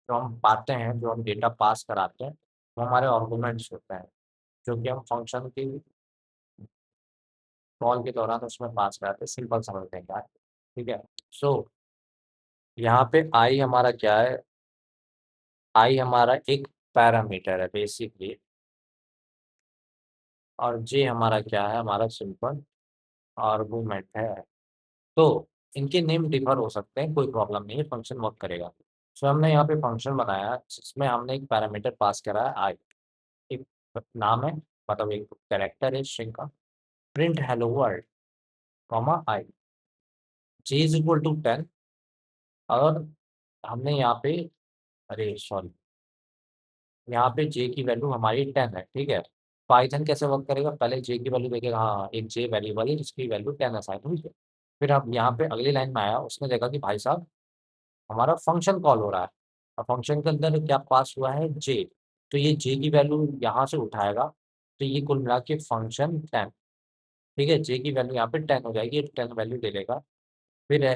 जो हम पाते हैं, जो हम डेटा पास कराते हैं, वो हमारे आर्गुमेंट्स होते हैं, जो कि हम फंक्शन की कॉल के दौरान उसमें पास कराते हैं। सिंपल समझ लेंगे आज, ठीक है। सो यहाँ पे आई हमारा क्या है, आई हमारा एक पैरामीटर है बेसिकली, और जे हमारा क्या है, हमारा सिंपल आर्गुमेंट है। तो इनके नेम डिफर हो सकते हैं, कोई प्रॉब्लम नहीं है, फंक्शन वर्क करेगा। सो हमने यहाँ पे फंक्शन बनाया जिसमें हमने एक पैरामीटर पास करा है आई, एक नाम है, मतलब एक कैरेक्टर है स्ट्रिंग का, print hello world comma I, J is equal to 10। और हमने यहाँ पे, अरे सॉरी, यहाँ पे जे की वैल्यू हमारी 10 है, ठीक है। पाइथन कैसे वर्क करेगा, पहले जे की वैल्यू देखेगा, हाँ एक जे वेरिएबल है जिसकी वैल्यू 10 असाइन हुई है। फिर अब यहाँ पे अगली लाइन में आया, उसने देखा कि भाई साहब हमारा फंक्शन कॉल हो रहा है, और फंक्शन के अंदर क्या पास हुआ है, जे। तो ये जे की वैल्यू यहाँ से उठाएगा, तो ये कुल मिला के फंक्शन 10, ठीक है, जे की वैल्यू यहाँ पे 10 हो जाएगी, ये 10 वैल्यू दे देगा। फिर है,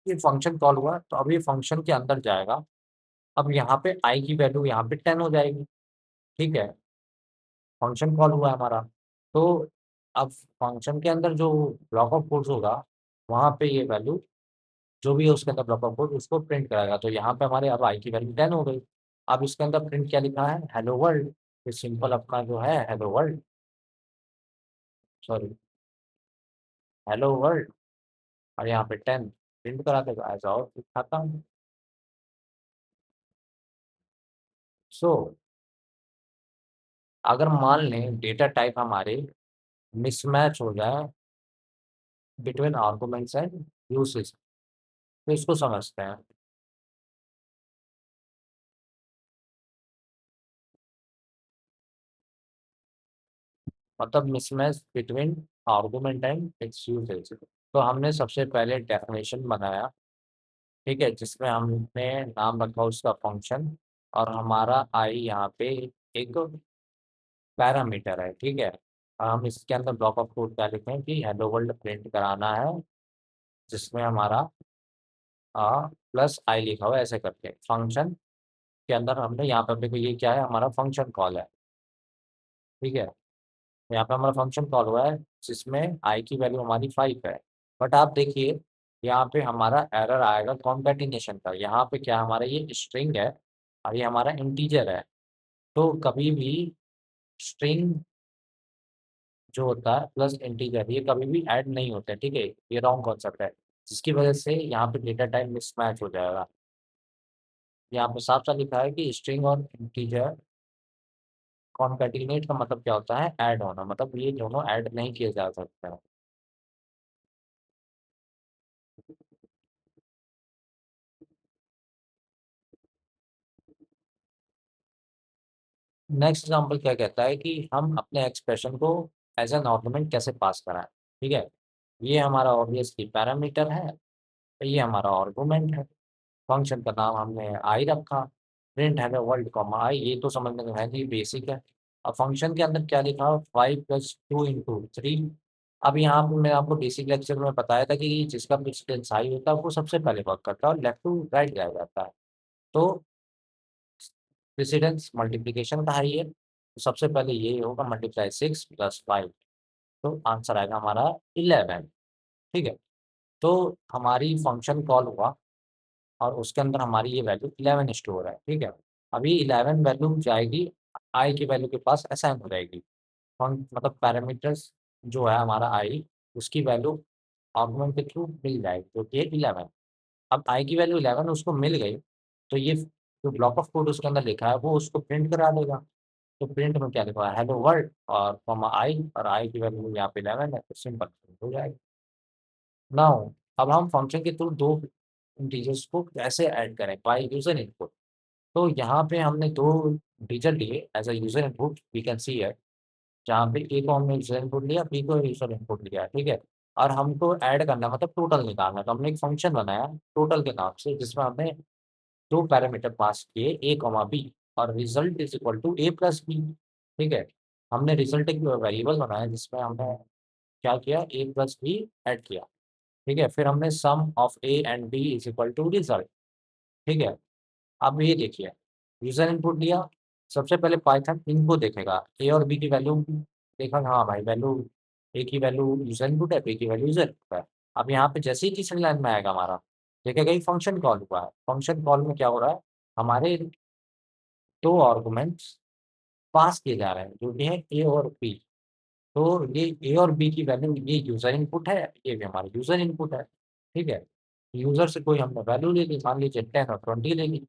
ये फंक्शन कॉल हुआ, तो अब ये फंक्शन के अंदर जाएगा। अब यहाँ पे आई की वैल्यू यहाँ पे 10 हो जाएगी, ठीक है, फंक्शन कॉल हुआ हमारा। तो अब फंक्शन के अंदर जो ब्लॉक ऑफ कोड्स होगा, वहाँ पे ये वैल्यू जो भी है उसके अंदर ब्लॉक ऑफ कोड उसको प्रिंट कराएगा। तो यहाँ पे हमारे अब आई की वैल्यू 10 हो गई। अब इसके अंदर प्रिंट क्या लिखा है, हेलो वर्ल्ड। ये सिंपल अपना जो है hello world, sorry, hello world, और यहाँ पे 10 प्रिंट करा देगा ऐसा, और खाता हूँ। सो अगर मान लें डेटा टाइप हमारे मिसमैच हो जाए बिटवीन आर्गुमेंट्स एंड यूसेज, तो इसको समझते हैं। मतलब mismatch between argument and it's usage. तो हमने सबसे पहले डेफिनेशन बनाया, ठीक है, जिसमें हमने नाम रखा उसका फंक्शन, और हमारा आई यहाँ पे एक पैरामीटर है, ठीक है। और हम इसके अंदर ब्लॉक ऑफ कोड क्या लिखें कि हेलो वर्ल्ड प्रिंट कराना है, जिसमें हमारा प्लस आई लिखा हुआ है, ऐसे करके फंक्शन के अंदर हमने यहाँ पे देखो ये क्या है, हमारा फंक्शन कॉल है, ठीक है। यहाँ पे हमारा फंक्शन कॉल हुआ है जिसमें आई की वैल्यू हमारी 5 है। बट आप देखिए यहाँ पे हमारा एरर आएगा कॉन्कैटिनेशन का। यहाँ पे क्या, हमारा ये स्ट्रिंग है और ये हमारा इंटीजर है। तो कभी भी स्ट्रिंग जो होता है प्लस इंटीजर, ये कभी भी ऐड नहीं होते, ठीक है, ये रॉन्ग कॉन्सेप्ट है, जिसकी वजह से यहाँ पे डेटा टाइप मिसमैच हो जाएगा। यहाँ पे साफ साफ लिखा है कि स्ट्रिंग और इंटीजर कॉन्कैटिनेट का मतलब क्या होता है, ऐड होना, मतलब ये दोनों ऐड नहीं किए जा सकते हैं। नेक्स्ट एग्जाम्पल क्या कहता है कि हम अपने एक्सप्रेशन को एज एन आर्गुमेंट कैसे पास कराएं, ठीक है। ये हमारा ऑब्वियसली पैरामीटर है, तो ये हमारा आर्गुमेंट है, फंक्शन का नाम हमने आई रखा, प्रिंट हेलो वर्ल्ड कॉमा आई, ये तो समझने में है कि बेसिक है। अब फंक्शन के अंदर क्या लिखा, 5 + 2 × 3। अब यहाँ पे मैं आपको बेसिक लेक्चर में बताया था कि जिसका प्रेसिडेंस हाई होता है वो सबसे पहले वर्क करता है और लेफ्ट टू राइट जाया जाता है। तो प्रेसिडेंस मल्टीप्लीकेशन का हाई है, तो सबसे पहले ये होगा मल्टीप्लाई 6 + 5, तो आंसर आएगा हमारा 11, ठीक है। तो हमारी फंक्शन कॉल हुआ और उसके अंदर हमारी ये वैल्यू 11 स्टोर है, ठीक है। अभी 11 वैल्यू जाएगी आई की वैल्यू के पास असाइन हो जाएगी। मतलब पैरामीटर्स जो है हमारा आई, उसकी वैल्यू आर्गुमेंट के थ्रू मिल जाएगी जो कि 11। अब आई की वैल्यू 11 उसको मिल गई, तो ये जो ब्लॉक ऑफ कोड उसके अंदर लिखा है वो उसको प्रिंट करा देगा। तो प्रिंट में क्या लिखा है, हेलो वर्ल्ड और कॉमा आई, और आई की वैल्यू यहाँ पे 11 है, तो सिंपल प्रिंट हो जाएगी। नाउ अब हम फंक्शन के थ्रू दो इंटीजर्स को कैसे ऐड करें, बाय यूजर इनपुट। तो यहाँ पे हमने दो इंटीजर लिए as a user input, we can see है, जहाँ पे ए को हमने यूजर इनपुट लिया, बी को यूजर इनपुट लिया, ठीक है। और हमको ऐड करना मतलब टोटल निकालना, तो हमने एक फंक्शन बनाया टोटल के नाम से, जिसमें हमने दो पैरामीटर पास किए, ए कॉमा बी, और result is equal to A plus B. ठीक है। हमने रिजल्ट एक वेरिएबल बनाया जिसमें हमने क्या किया, ए प्लस बी ऐड किया। ठीक है, फिर हमने sum of A and B is equal to result. ठीक है। अब ये देखिए, यूजर इनपुट दिया। सबसे पहले पाइथन इनको देखेगा, ए और बी की वैल्यू देखा, हाँ भाई वैल्यू, ए की वैल्यू यूजर इनपुट है, बी की वैल्यू यूजर इनपुट है। अब यहाँ पे जैसे ही तीसरी लाइन में आएगा हमारा, देखेगा ये फंक्शन कॉल हुआ है। फंक्शन कॉल में क्या हो रहा है, हमारे दो आर्गुमेंट्स पास किए जा रहे हैं जो कि है ए और बी। तो ये ए और बी की वैल्यू, ये यूजर इनपुट है, ये भी हमारा यूजर इनपुट है। ठीक है। यूजर से कोई हमने वैल्यू ले ली, मान लीजिए 10 और 20 ले ली।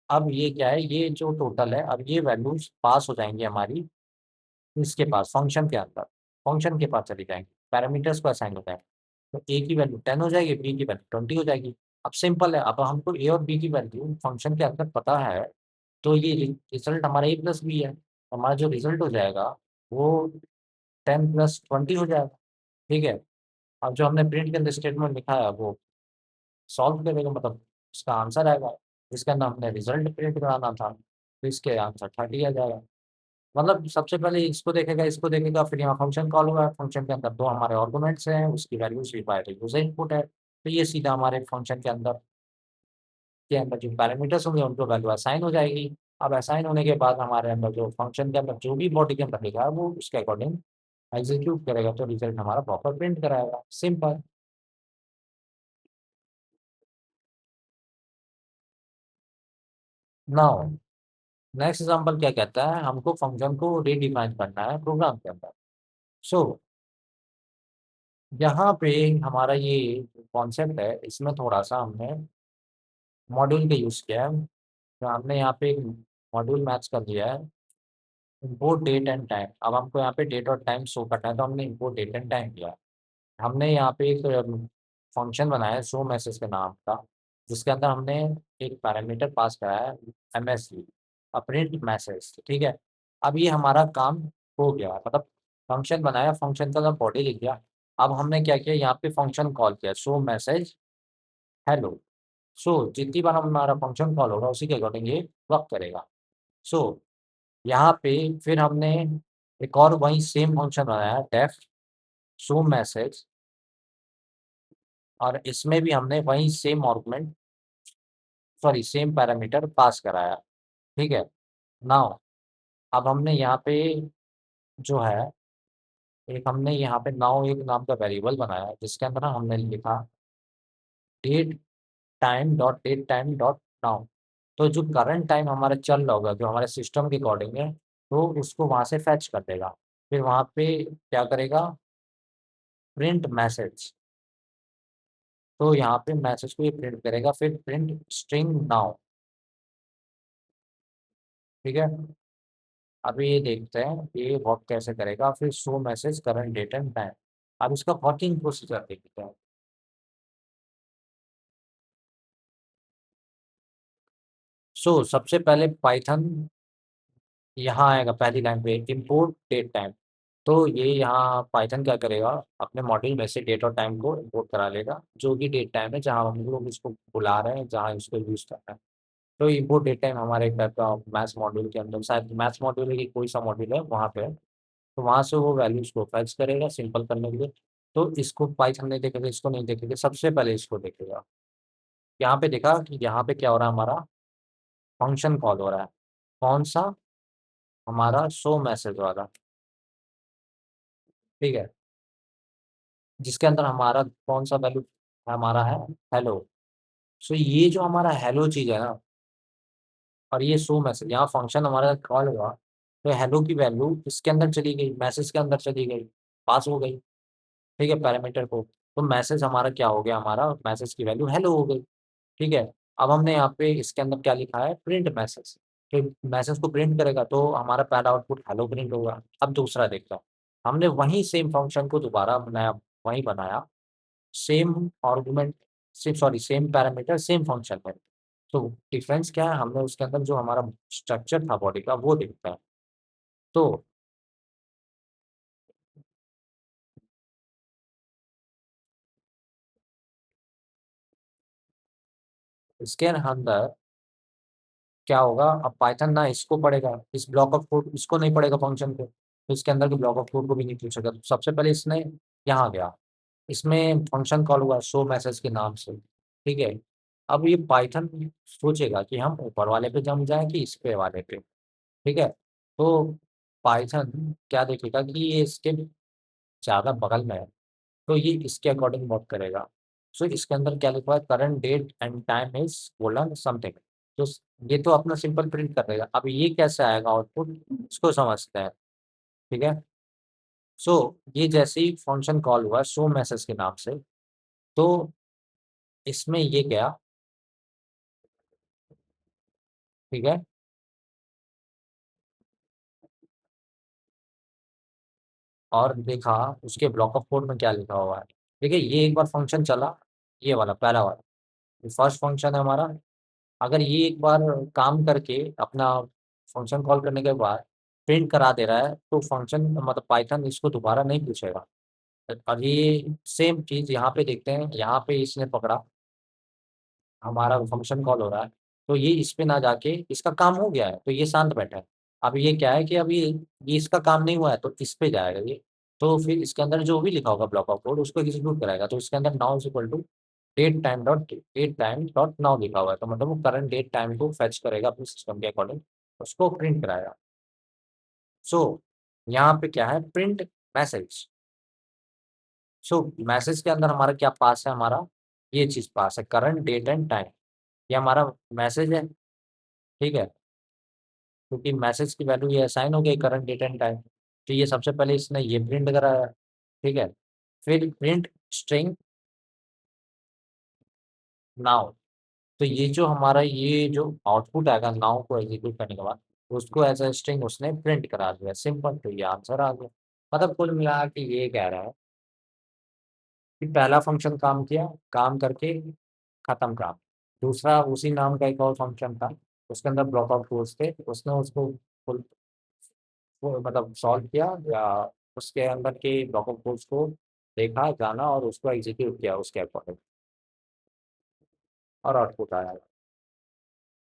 अब ये क्या है, ये जो टोटल है, अब ये वैल्यूज पास हो जाएंगी हमारी इसके पास, फंक्शन के अंदर, फंक्शन के पास चली जाएंगी, पैरामीटर्स को असाइन हो जाएंगे। तो ए की वैल्यू 10 हो जाएगी, बी की वैल्यू 20 हो जाएगी। अब सिंपल है, अब हमको ए और बी की वैल्यू फंक्शन के अंदर पता है, तो ये रिजल्ट हमारा ए प्लस बी है। हमारा जो रिजल्ट हो जाएगा वो 10 + 20 हो जाएगा। ठीक है। अब जो हमने प्रिंट के अंदर स्टेटमेंट लिखा है वो सॉल्व करेगा, मतलब उसका आंसर आएगा। जिसके अंदर हमने रिजल्ट प्रिंट कराना था, तो इसके आंसर 30 आ जाएगा। मतलब सबसे पहले इसको देखेगा, इसको देखेगा, फिर यहाँ फंक्शन कॉल हुआ है, फंक्शन के अंदर दो हमारे आर्गुमेंट्स हैं, उसकी वैल्यू स्वीप तो यूजर इनपुट है, तो ये सीधा हमारे फंक्शन के अंदर जो पैरामीटर्स होंगे उनको वैल्यू असाइन हो जाएगी। अब असाइन होने के बाद हमारे अंदर जो फंक्शन के अंदर जो भी बॉडी के अंदर लिखा है वो उसके अकॉर्डिंग एग्जीक्यूट करेगा, तो रिजल्ट हमारा प्रॉपर प्रिंट कराएगा, सिंपल। नाउ नेक्स्ट एग्जांपल क्या कहता है, हमको फंक्शन को रीडिफाइन करना है प्रोग्राम के अंदर। सो यहाँ पे हमारा ये कॉन्सेप्ट है, इसमें थोड़ा सा हमने मॉड्यूल का यूज़ किया है। तो हमने यहाँ पे एक मॉड्यूल मैच कर दिया है, इम्पोर्ट डेट एंड टाइम। अब हमको यहाँ पे डेट और टाइम शो करना है, तो हमने इम्पोर्ट डेट एंड टाइम किया। हमने यहाँ पे एक फंक्शन बनाया है शो मैसेज के नाम का, जिसके अंदर हमने एक पैरामीटर पास कराया है MSV, प्रिंट मैसेज। ठीक है। अब ये हमारा काम हो गया, मतलब फंक्शन बनाया, फंक्शन का बॉडी लिख दिया। अब हमने क्या किया, यहाँ पे फंक्शन कॉल किया शो मैसेज हेलो। सो जितनी बार हमारा फंक्शन कॉल होगा उसी के अकॉर्डिंग ये वर्क करेगा। सो यहाँ पे फिर हमने एक और वही सेम फंक्शन बनाया डेफ शो मैसेज, और इसमें भी हमने वही same argument, sorry same parameter pass कराया। ठीक है। नाउ अब हमने यहाँ पे जो है, एक हमने यहाँ पे नाउ एक नाम का वेरिएबल बनाया जिसके अंदर ना हमने लिखा date time dot date time dot now. तो जो करंट टाइम हमारा चल रहा होगा, जो हमारे सिस्टम के अकॉर्डिंग है, तो उसको वहाँ से फैच कर देगा। फिर वहाँ पे क्या करेगा, प्रिंट मैसेज। तो यहाँ पे मैसेज को ये प्रिंट करेगा, फिर प्रिंट स्ट्रिंग नाउ। ठीक है। अभी ये देखते हैं कि ये वर्क कैसे करेगा, फिर show message current date and time. अब इसका वर्किंग प्रोसीजर देखते हैं। सो सबसे पहले पाइथन यहाँ आएगा पहली लाइन पे, इम्पोर्ट डेट टाइम। तो ये यहाँ पाइथन क्या करेगा, अपने मॉड्यूल में से डेट और टाइम को इम्पोर्ट करा लेगा, जो भी डेट टाइम है जहाँ हम लोग इसको बुला रहे हैं, जहाँ इसको यूज़ कर रहे हैं। तो इम्पोर्ट डेट टाइम हमारे एक टाइप का मैथ्स मॉड्यूल के अंदर, शायद मैथ्स मॉड्यूल है कि कोई सा मॉड्यूल है वहाँ पे है। तो वहाँ से वो वैल्यूज को फैच करेगा सिंपल करने के लिए। तो इसको पाइथन नहीं देखेगा, इसको नहीं देखेगा, सबसे पहले इसको देखेगा। यहाँ पे देखा कि यहाँ पे क्या हो रहा है, हमारा फंक्शन कॉल हो रहा है, कौन सा, हमारा शो मैसेज वाला। ठीक है। जिसके अंदर हमारा कौन सा वैल्यू हमारा है, हेलो। सो ये जो हमारा हेलो चीज़ है ना, और ये शो मैसेज, यहाँ फंक्शन हमारा कॉल हुआ, तो हेलो की वैल्यू इसके अंदर चली गई, मैसेज के अंदर चली गई, पास हो गई। ठीक है, पैरामीटर को। तो मैसेज हमारा क्या हो गया, हमारा मैसेज की वैल्यू हेलो हो गई। ठीक है। अब हमने यहाँ पे इसके अंदर क्या लिखा है, प्रिंट मैसेज। तो मैसेज को प्रिंट करेगा तो हमारा पहला आउटपुट हेलो प्रिंट होगा। अब दूसरा देखता हूँ, हमने वही सेम फंक्शन को दोबारा बनाया, वही बनाया, same argument, same sorry same parameter same function है। तो डिफरेंस क्या है, हमने उसके अंदर जो हमारा स्ट्रक्चर था बॉडी का वो दिखता है। तो इसके अंदर क्या होगा, अब पाइथन ना इसको पढ़ेगा, इस ब्लॉक ऑफ कोड इसको नहीं पढ़ेगा फंक्शन को, तो इसके अंदर के ब्लॉक ऑफ कोड को भी नहीं पूछेगा। तो सबसे पहले इसने यहाँ गया, इसमें फंक्शन कॉल हुआ शो मैसेज के नाम से, ठीक है। अब ये पाइथन सोचेगा कि हम ऊपर वाले पे जम जाए कि इस पे वाले पे, ठीक है। तो पाइथन क्या देखेगा कि ये इसके ज़्यादा बगल में है, तो ये इसके अकॉर्डिंग वर्क करेगा। सो इसके अंदर क्या लिखा है, current date and time is colon something. तो ये तो अपना सिंपल प्रिंट कर देगा। अब ये कैसे आएगा आउटपुट, इसको समझते हैं, ठीक है। सो ये जैसे ही फंक्शन कॉल हुआ शो मैसेज के नाम से, तो इसमें ये गया, ठीक है। और देखा उसके ब्लॉक ऑफ कोड में क्या लिखा हुआ है। देखिए ये एक बार फंक्शन चला, ये वाला पहला वाला, ये फर्स्ट फंक्शन है हमारा। अगर ये एक बार काम करके अपना फंक्शन कॉल करने के बाद प्रिंट करा दे रहा है, तो फंक्शन मतलब पाइथन इसको दोबारा नहीं पूछेगा। और ये सेम चीज़ यहाँ पे देखते हैं, यहाँ पे इसने पकड़ा, हमारा फंक्शन कॉल हो रहा है, तो ये इस पे ना जाके इसका काम हो गया है, तो ये शांत बैठा है। अब ये क्या है कि अभी ये इसका काम नहीं हुआ है, तो इस पे जाएगा ये। तो फिर इसके अंदर जो भी लिखा होगा ब्लॉक ऑफ कोड उसको एग्जीक्यूट कराएगा। तो इसके अंदर now is equal to date time dot now लिखा हुआ है, तो मतलब वो करंट डेट टाइम को फेच करेगा अपने सिस्टम के अकॉर्डिंग, उसको प्रिंट कराएगा। सो यहाँ पे क्या है, प्रिंट मैसेज। सो मैसेज के अंदर हमारा क्या पास है, हमारा ये चीज पास है, करंट डेट एंड टाइम। ये हमारा मैसेज है, ठीक है। क्योंकि मैसेज की वैल्यू ये असाइन हो गई करंट डेट एंड टाइम, तो ये सबसे पहले इसने ये प्रिंट कराया, ठीक है। फिर प्रिंट स्ट्रिंग नाउ। तो ये जो हमारा ये जो आउटपुट आएगा नाउ को एग्जीक्यूट करने के बाद, उसको एज अ स्ट्रिंग उसने प्रिंट करा दिया, सिंपल। तो ये आंसर आ गया। मतलब कुल मिला के ये कह रहा है कि पहला फंक्शन काम किया, काम करके खत्म काम। दूसरा उसी नाम का एक और फंक्शन था, उसके अंदर ब्लॉक ऑफ कोड्स थे, उसने उसको फुल वो मतलब सॉल्व किया, या उसके अंदर के ब्लॉक ऑफ कोड्स को देखा जाना और उसको एग्जीक्यूट किया उसके अकॉर्डिंग, और आउटपुट आया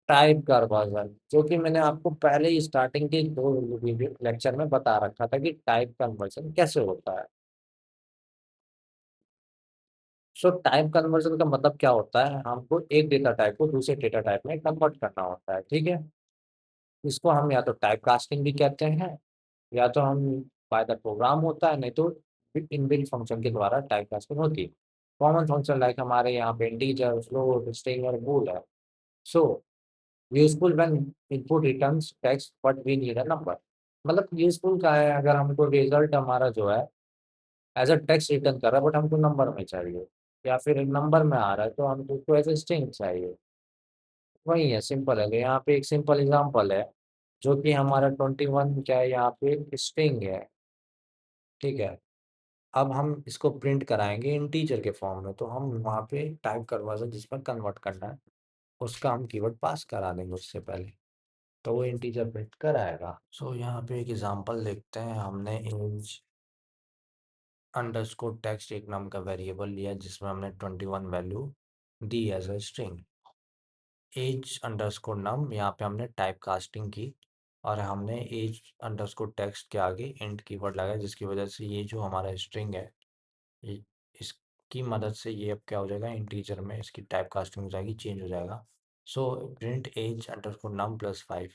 टाइप कन्वर्जन, जो कि मैंने आपको पहले ही स्टार्टिंग के दो वीडियो लेक्चर में बता रखा था कि टाइप कन्वर्जन कैसे होता है। सो टाइप कन्वर्जन का मतलब क्या होता है, हमको एक डेटा टाइप को दूसरे डेटा टाइप में कन्वर्ट करना होता है, ठीक है। इसको हम या तो टाइप कास्टिंग भी कहते हैं, या तो हम बाय द प्रोग्राम होता है, नहीं तो इनबिल्ट फंक्शन के द्वारा टाइप कास्टिंग होती है। कॉमन फंक्शन लाइक हमारे यहाँ पे इंटीजर, फ्लोट, स्ट्रिंग और बूल है। So useful when input returns text but we need a number. मतलब यूजफुल का है अगर हमको रिजल्ट हमारा जो है एज अ टेक्स्ट रिटर्न कर रहा है, बट हमको नंबर में चाहिए, या फिर नंबर में आ रहा है तो हमको उसको एज ए स्ट्रिंग चाहिए। वही है, सिंपल है। तो यहाँ पे एक सिंपल एग्जांपल है, जो कि हमारा 21 क्या है, यहाँ पे स्ट्रिंग है, ठीक है। अब हम इसको प्रिंट कराएंगे इंटीजर के फॉर्म में, तो हम वहाँ पे टाइप कन्वर्जन जिसमें कन्वर्ट करना है, उसका हम कीवर्ड पास करा देंगे उससे पहले, तो वो इंटीजर प्रिंट कराएगा। सो यहाँ पे एक एग्जांपल देखते हैं। हमने एज अंडरस्कोर टेक्स्ट एक नाम का वेरिएबल लिया जिसमें हमने 21 वैल्यू दी as a string. Age underscore num, यहाँ पे हमने टाइप कास्टिंग की, और हमने एज अंडरस्कोर टेक्स्ट के आगे इंट कीवर्ड लगाया, जिसकी वजह से ये जो हमारा स्ट्रिंग है, ये इसकी मदद से ये अब क्या हो जाएगा, इंटीजर में इसकी टाइप कास्टिंग हो जाएगी, चेंज हो जाएगा। सो प्रिंट एज अंडरस्कोर नम +5।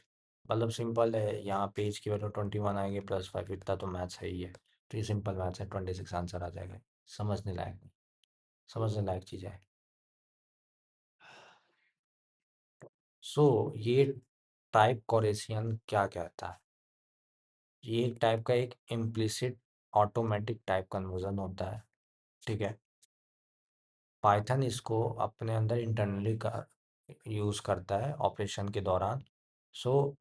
मतलब सिंपल है, यहाँ पेज की वैल्यू 21 आएंगे +5, इतना तो मैथ्स है ही है। तो ये सिंपल मैथ्स है, 26 आंसर आ जाएगा। समझने लायक, समझने लायक चीज़ है। सो ये टाइप कोरेसियन क्या कहता है, ये एक टाइप का एक इम्प्लिसिट ऑटोमेटिक टाइप कन्वर्जन होता है, ठीक है। पाइथन इसको अपने अंदर इंटरनली का यूज़ करता है ऑपरेशन के दौरान। सो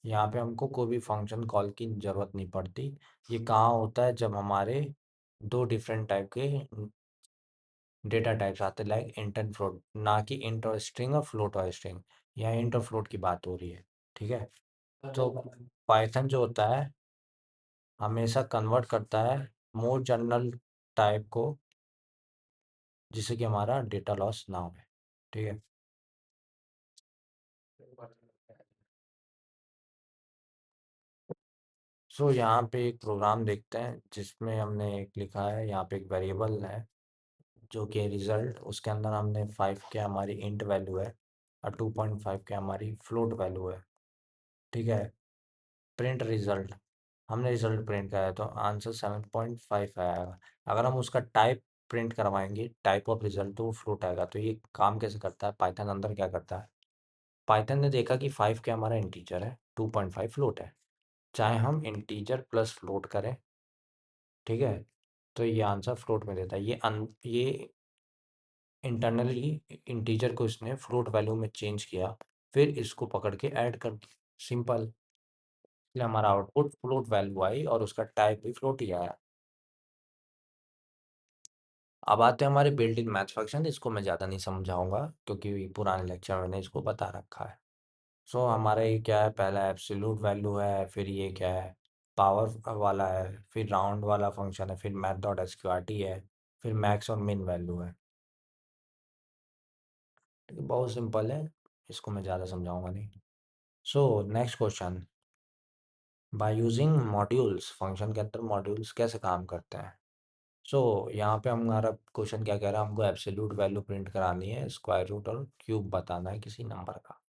यहाँ पे हमको कोई भी फंक्शन कॉल की ज़रूरत नहीं पड़ती। ये कहाँ होता है, जब हमारे दो डिफरेंट टाइप के डेटा टाइप्स आते हैं, लाइक इंट एंड फ्लोट, ना कि इंट और स्ट्रिंग और फ्लोट और स्ट्रिंग। यहाँ इंट और फ्लोट की बात हो रही है, ठीक है। तो पाइथन जो होता है हमेशा कन्वर्ट करता है मोर जनरल टाइप को, जिससे कि हमारा डेटा लॉस ना हो, ठीक है। यहाँ पे एक प्रोग्राम देखते हैं जिसमें हमने एक लिखा है, यहाँ पे एक वेरिएबल है जो कि रिजल्ट, उसके अंदर हमने 5 के हमारी इंट वैल्यू है और 2.5 के हमारी फ्लोट वैल्यू है। ठीक है, प्रिंट रिजल्ट, हमने रिजल्ट प्रिंट कराया तो आंसर 7.5 आएगा। अगर हम उसका टाइप प्रिंट करवाएंगे, टाइप ऑफ रिजल्ट, तो वो फ्लोट आएगा। तो ये काम कैसे करता है, पाइथन अंदर क्या करता है, पाइथन ने देखा कि 5 के हमारा इंटीजर है, 2.5 फ्लोट है, चाहे हम इंटीजर प्लस फ्लोट करें, ठीक है, तो ये आंसर फ्लोट में देता है। ये इंटरनली इंटीजर को इसने फ्लोट वैल्यू में चेंज किया, फिर इसको पकड़ के ऐड कर दिया, सिंपल। इसलिए हमारा आउटपुट फ्लोट वैल्यू आई और उसका टाइप भी फ्लोट ही आया। अब आते हैं हमारे बिल्ट इन मैथ फंक्शन। इसको मैं ज़्यादा नहीं समझाऊंगा क्योंकि पुराने लेक्चर में मैंने इसको बता रखा है। हमारा ये क्या है, पहला एब्सोल्यूट वैल्यू है, फिर ये क्या है, पावर वाला है, फिर राउंड वाला फंक्शन है, फिर मैथ डॉट एसक्यूआरटी है, फिर मैक्स और मिन वैल्यू है। तो बहुत सिंपल है, इसको मैं ज़्यादा समझाऊंगा नहीं। Next question, by using modules, function के अंदर मॉड्यूल्स कैसे काम करते हैं। यहाँ पे हमारा क्वेश्चन क्या कह रहा है, हमको एब्सोल्यूट वैल्यू प्रिंट करानी है, स्क्वायर रूट और क्यूब बताना है किसी नंबर का।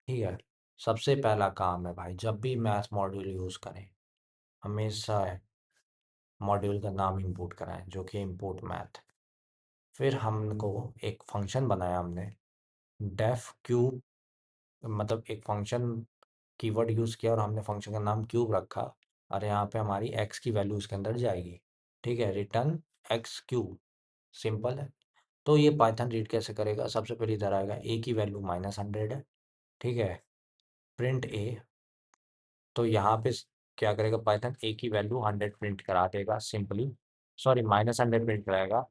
ठीक है, सबसे पहला काम है भाई, जब भी मैथ मॉड्यूल यूज़ करें, हमेशा मॉड्यूल का नाम इंपोर्ट कराएं, जो कि इंपोर्ट मैथ। फिर हमको एक फंक्शन बनाया हमने, डेफ क्यूब, मतलब एक फंक्शन कीवर्ड यूज़ किया और हमने फंक्शन का नाम क्यूब रखा, और यहाँ पे हमारी एक्स की वैल्यू इसके अंदर जाएगी। ठीक है, रिटर्न एक्स क्यूब, सिंपल है। तो ये पाइथन रीड कैसे करेगा, सबसे पहले इधर आएगा, ए की वैल्यू -100 है, ठीक है, प्रिंट ए। तो यहाँ पे क्या करेगा पाइथन, ए की वैल्यू 100 प्रिंट करा देगा सिंपली, सॉरी -100 प्रिंट कराएगा।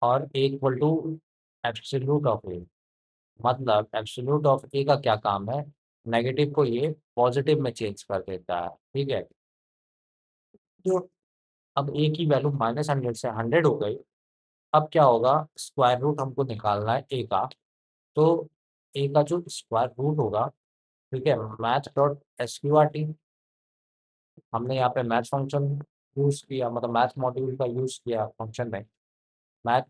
और ए इक्वल टू एब्सोल्यूट ऑफ ए, मतलब एब्सोल्यूट ऑफ ए का क्या काम है, नेगेटिव को ये पॉजिटिव में चेंज कर देता है। ठीक है, तो अब ए की वैल्यू -100 से 100 हो गई। अब क्या होगा, स्क्वायर रूट हमको निकालना है ए का। तो ए का जो स्क्वायर रूट होगा, ठीक है, मैथ डॉट एसक्यूआरटी, हमने यहाँ पे मैथ फंक्शन यूज किया, मतलब मैथ मॉड्यूल का यूज किया फंक्शन में, मैथ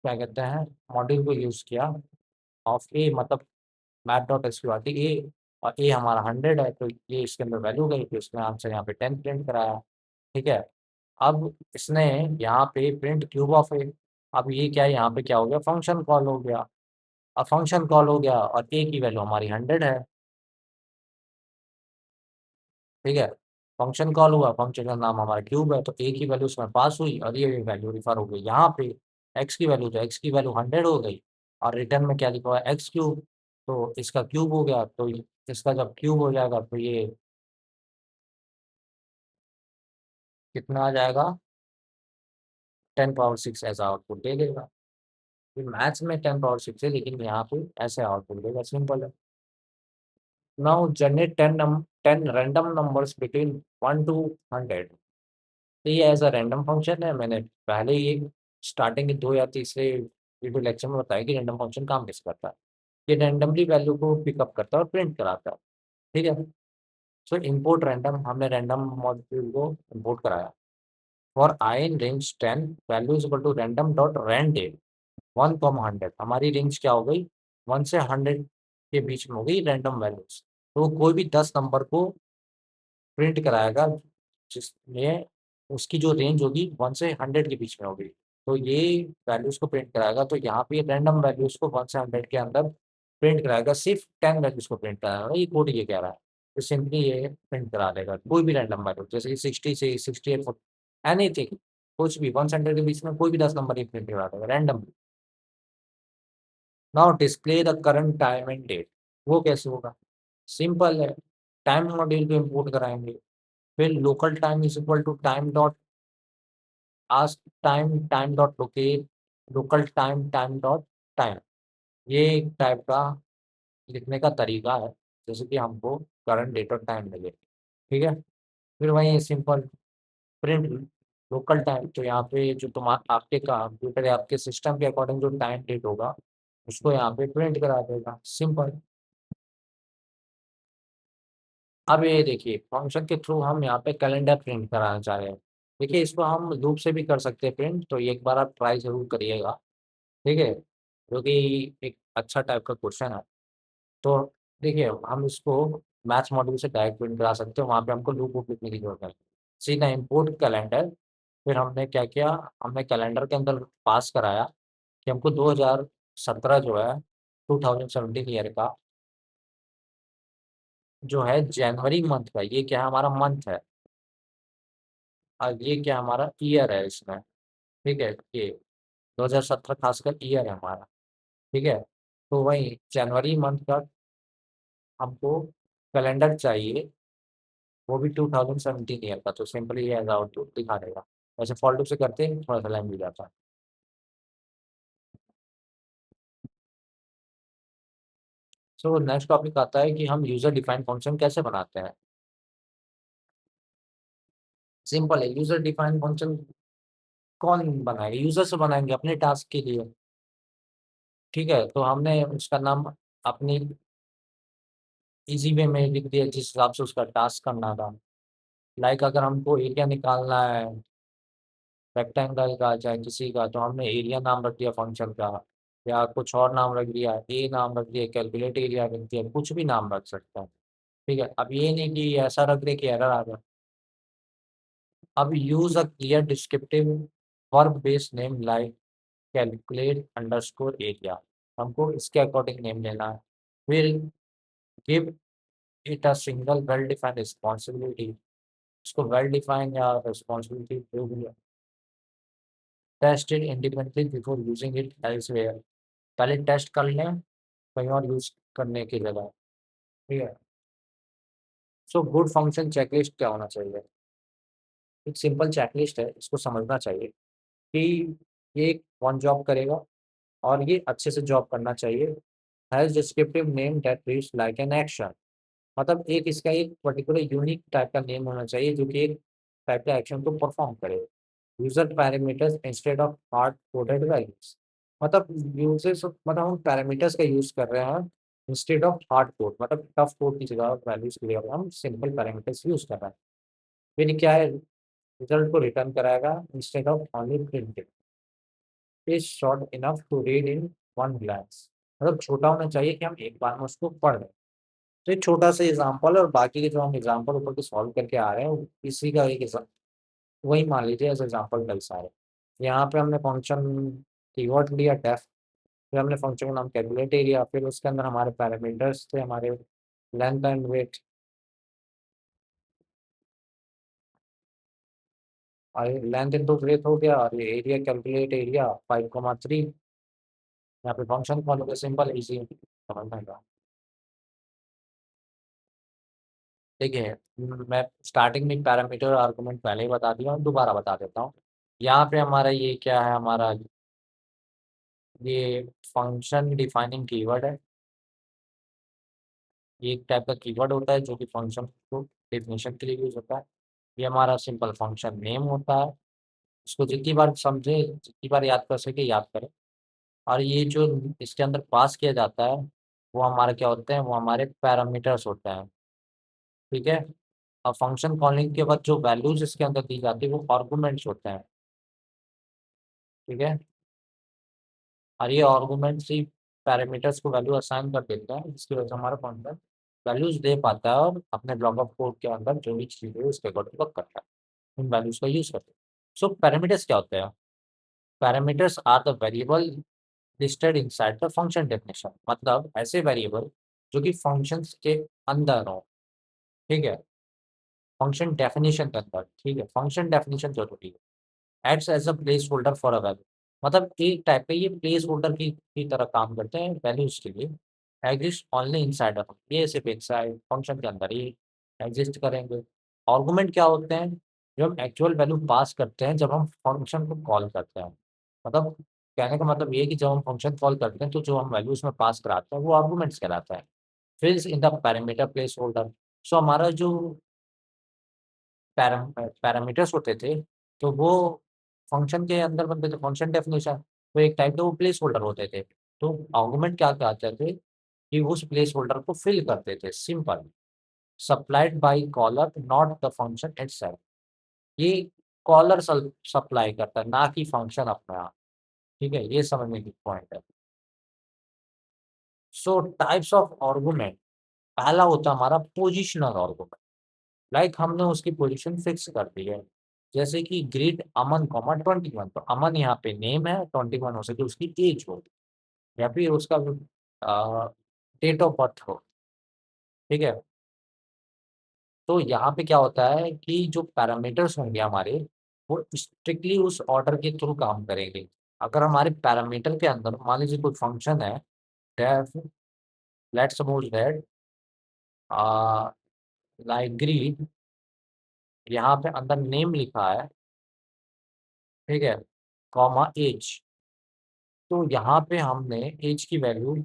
क्या कहते हैं, मॉड्यूल को यूज किया ऑफ ए, मतलब मैथ डॉट एसक्यूआरटी ए, और ए हमारा 100 है, तो ये इसके अंदर वैल्यू गई, तो इसने आंसर यहाँ पे 10 प्रिंट कराया। ठीक है, अब इसने यहाँ पे प्रिंट क्यूब ऑफ ए, अब ये क्या है, यहाँ पे क्या हो गया, फंक्शन कॉल हो गया। अब फंक्शन कॉल हो गया और ए की वैल्यू हमारी 100 है। ठीक है, फंक्शन कॉल हुआ, फंक्शन का नाम हमारा क्यूब है, तो ए की वैल्यू उसमें पास हुई और ये वैल्यू रिफर हो गई यहाँ पे एक्स की वैल्यू, तो एक्स की वैल्यू 100 हो गई, और रिटर्न में क्या लिखा हुआ है, एक्स क्यूब, तो इसका क्यूब हो गया। तो इसका जब क्यूब हो जाएगा तो ये कितना आ जाएगा, 10 पावर 6 ऐसा आउटपुट दे देगा। मैथ्स में 10 पावर 6 है, लेकिन यहाँ पे ऐसे आउटपुट देगा, सिंपल है। Now generate 10 random numbers between 1 to 100। तो ये एज अ रैंडम फंक्शन है, मैंने पहले ही स्टार्टिंग के 2 या 3 वीडियो लेक्चर में बताया कि रैंडम फंक्शन काम कैसे करता है। ये रैंडमली वैल्यू को पिकअप करता है और प्रिंट कराता है। ठीक है, इंपोर्ट रैंडम, हमने रैंडम मॉड्यूल को इंपोर्ट कराया। For I in range 10, value is equal to random dot rand 1, 100, हमारी रेंज क्या हो गई, 1 से 100 के बीच में हो गई रैंडम वैल्यूज। तो कोई भी 10 नंबर को प्रिंट कराएगा जिसमें उसकी जो रेंज होगी 1 से 100 के बीच में होगी, तो ये वैल्यूज को प्रिंट कराएगा। तो यहाँ पे रैंडम वैल्यूज को 1 से 100 के अंदर प्रिंट कराएगा, सिर्फ 10 वैल्यूज को प्रिंट कराएगा, ये कोड ये कह रहा है। तो सिंपली ये प्रिंट करा देगा कोई भी रैंडम वैल्यू, जैसे कि 60 से 68, एनीथिंग, कुछ भी 1 से 100 के बीच में कोई भी 10 नंबर ही प्रिंट करा देगा random. Now display the current time and date, वो कैसे होगा, सिंपल है, टाइम मॉड्यूल को इम्पोर्ट कराएंगे, फिर local time is equal to time dot asc time, time dot locate local time, time dot time. ये एक टाइप का लिखने का तरीका है, जैसे कि हमको करंट डेट और टाइम मिले। ठीक है, फिर वही सिंपल प्रिंट लोकल टाइम, तो यहाँ पे जो तुम्हारा आपके कंप्यूटर या आपके सिस्टम के अकॉर्डिंग जो टाइम डेट होगा, उसको यहाँ पे प्रिंट करा देगा, सिंपल। अब ये देखिए फंक्शन के थ्रू हम यहाँ पे कैलेंडर प्रिंट कराना चाह रहे हैं। देखिए इसको हम लूप से भी कर सकते हैं प्रिंट, तो एक बार आप ट्राई जरूर करिएगा। ठीक है, क्योंकि एक अच्छा टाइप का क्वेश्चन है। तो देखिए हम इसको मैथ्स मॉड्यूल से डायरेक्ट प्रिंट करा सकते हैं, वहाँ पे हमको लूप वूप लिखने की जरूरत नहीं। सीधा इम्पोर्ट कैलेंडर। फिर हमने क्या किया, हमने कैलेंडर के अंदर पास कराया कि हमको 2017 जो है 2017 ईयर का जो है जनवरी मंथ का, ये क्या है हमारा मंथ है, और ये क्या हमारा ईयर है इसमें। ठीक है, ये 2017 खासकर ईयर है हमारा। ठीक है, तो वही जनवरी मंथ का हमको कैलेंडर चाहिए, वो भी 2017 ईयर का। तो सिंपली ये एज आउटपुट दिखा देगा। वैसे फॉल्टू से करते हैं थोड़ा सा टाइम मिल जाता है। सो नेक्स्ट टॉपिक आता है कि हम यूजर डिफाइंड फंक्शन कैसे बनाते हैं। सिंपल है, यूजर डिफाइंड फंक्शन कौन बनाएगा, यूजर से बनाएंगे अपने टास्क के लिए। ठीक है, तो हमने उसका नाम अपनी इजी वे में लिख दिया जिस हिसाब से उसका टास्क करना था। लाइक अगर हमको एरिया निकालना है रेक्टेंगल का चाहे किसी का, तो हमने एरिया नाम रख दिया फंक्शन का, या कुछ और नाम रख दिया, ए नाम रख दिया, कैलकुलेट एरिया रख दिया, कुछ भी नाम रख सकते हैं। ठीक है, अब ये नहीं कि ऐसा रख दे कि एरर आ जाए। अब use a clear descriptive verb based name like calculate underscore area, हमको इसके अकॉर्डिंग नेम लेना है। फिर give it a single well defined responsibility, इसको वेल डिफाइंड या रिस्पॉन्सिबिलिटी जो भी है, test it independently before using it elsewhere, पहले टेस्ट कर लें कहीं और यूज करने की जगह। ठीक है, सो गुड फंक्शन चेकलिस्ट क्या होना चाहिए। एक सिंपल चेकलिस्ट है, इसको समझना चाहिए कि ये कौन जॉब करेगा और ये अच्छे से जॉब करना चाहिए। Has descriptive name that reads like an action, मतलब एक इसका एक पर्टिकुलर यूनिक टाइप का नेम होना चाहिए जो कि एक टाइप का एक्शन को परफॉर्म करे। User parameters instead of hard coded values, मतलब यूजर्स मतलब हम पैरामीटर्स का यूज कर रहे हैं इंस्टेड ऑफ हार्ड कोड, मतलब टफ कोड की जगह वैल्यूज के लिए हम सिंपल पैरामीटर्स यूज कर रहे हैं। फिर क्या है, रिजल्ट को रिटर्न कराएगा instead of only printing, is short enough to read in one glance, मतलब छोटा होना चाहिए कि हम एक बार में उसको पढ़ लें। तो एक छोटा सा एग्जाम्पल है, और बाकी के जो हम एग्जाम्पल ऊपर के सॉल्व करके आ रहे हैं इसी का एक वही मान लीजिए एज एग्जाम्पल कल सारे। यहाँ पे हमने फंक्शन कीवर्ड लिया डेफ, फिर हमने फंक्शन का नाम कैलकुलेट एरिया, फिर उसके अंदर हमारे पैरामीटर्स थे हमारे लेंथ एंड वेट, और लेंथ इंटू वेट हो गया, और ये एरिया कैलकुलेट एरिया 5,3। यहाँ पे फंक्शन कॉल हो गया, सिंपल इजी समझने का। देखिए मैं स्टार्टिंग में पैरामीटर आर्गुमेंट पहले ही बता दिया हूँ, दोबारा बता देता हूँ। यहाँ पे हमारा ये क्या है, हमारा ये फंक्शन डिफाइनिंग कीवर्ड है। ये एक टाइप का कीवर्ड होता है जो कि फंक्शन को डेफिनेशन के लिए यूज होता है। ये हमारा सिंपल फंक्शन नेम होता है, इसको जितनी बार समझे जितनी बार याद कर सके याद करें। और ये जो इसके अंदर पास किया जाता है वो हमारे क्या होते हैं, वो हमारे पैरामीटर्स होते हैं। ठीक है, और फंक्शन कॉलिंग के बाद जो वैल्यूज इसके अंदर दी जाती है वो आर्गुमेंट्स होते हैं। ठीक है, और ये आर्गुमेंट्स ही पैरामीटर्स को वैल्यू असाइन कर देते हैं, जिसकी वजह से हमारा फंक्शन वैल्यूज दे पाता है और अपने ब्लॉक ऑफ कोड के अंदर जो भी चीज़ है उसके अकॉर्डिंग वर्क करता है, इन वैल्यूज का यूज करते हैं। सो पैरामीटर्स क्या होते हैं, parameters are the variable listed inside the function definition, मतलब ऐसे वेरिएबल जो कि फंक्शंस के अंदर हो। ठीक है, फंक्शन डेफिनेशन के अंदर। ठीक है, फंक्शन डेफिनेशन जरूरी है। Acts as a place holder for a value, मतलब एक टाइप का ये प्लेस होल्डर की तरह काम करते हैं वैल्यूज के लिए। एग्जिस्ट ओनली इनसाइड ऑफ, ये सिर्फ इनसाइड फंक्शन के अंदर ही एग्जिस्ट करेंगे। आर्गुमेंट क्या होते हैं, जो हम एक्चुअल वैल्यू पास करते हैं जब हम फंक्शन को कॉल करते हैं। मतलब कहने का मतलब ये है कि जब हम फंक्शन कॉल करते हैं तो जो हम वैल्यूज में पास कराते हैं वो आर्गुमेंट्स कहलाता है। फिर in the parameter placeholder, so हमारा जो पैरामीटर्स होते थे तो वो फंक्शन के अंदर बनते थे, फंक्शन डेफिनेशन, तो एक टाइप के वो प्लेस होल्डर होते थे। तो आर्गुमेंट क्या कहते थे कि उस प्लेस होल्डर को फिल करते थे, simple. Supplied by caller not the function itself. ये कॉलर सप्लाई करता है, ना कि फंक्शन अपने आप। ठीक है, ये समझने की पॉइंट है। सो टाइप्स ऑफ आर्गुमेंट, पहला होता है हमारा पोजिशनल आर्गुमेंट। लाइक हमने उसकी पोजीशन फिक्स कर दी है, जैसे कि ग्रीट अमन कॉमा 21, तो अमन यहाँ पे नेम है, 21 हो सके उसकी एज हो, या फिर उसका डेट ऑफ बर्थ हो। ठीक है, तो यहाँ पे क्या होता है कि जो पैरामीटर्स होंगे हमारे, वो स्ट्रिक्टली उस ऑर्डर के थ्रू काम करेंगे। अगर हमारे पैरामीटर के अंदर मान लीजिए कोई फंक्शन है, let's suppose that like greet, यहाँ पे अंदर नेम लिखा है, ठीक है, कॉमा एज। तो यहाँ पे हमने एज की वैल्यू,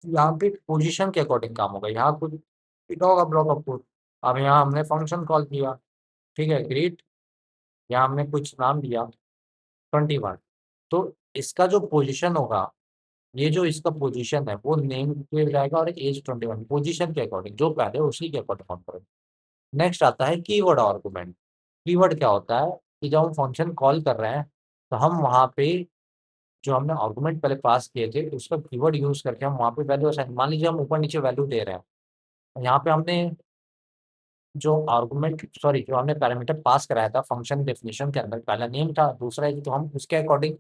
यहाँ पे पोजीशन के अकॉर्डिंग काम होगा, यहाँ कुछ लिखा होगा ब्लॉक ऑफ कोड। अब यहाँ हमने फंक्शन कॉल किया, ठीक है, ग्रीट, यहाँ हमने कुछ नाम दिया 21। तो इसका जो पोजीशन होगा, ये जो इसका पोजीशन है वो नेम पे जाएगा, और एज 21 पोजीशन के अकॉर्डिंग जो पहले उसी के अकॉर्डिंग काम करेगा। नेक्स्ट आता है कीवर्ड आर्गुमेंट। कीवर्ड क्या होता है कि जब हम फंक्शन कॉल कर रहे हैं, तो हम वहाँ पे जो हमने आर्गुमेंट पहले पास किए थे उसका कीवर्ड यूज करके हम वहाँ पे वैल्यू असाइन, मान लीजिए हम ऊपर नीचे वैल्यू दे रहे हैं, यहाँ पे हमने जो आर्गुमेंट सॉरी जो हमने पैरामीटर पास कराया था फंक्शन डेफिनेशन के अंदर, पहला नेम था, दूसरा है, तो हम उसके अकॉर्डिंग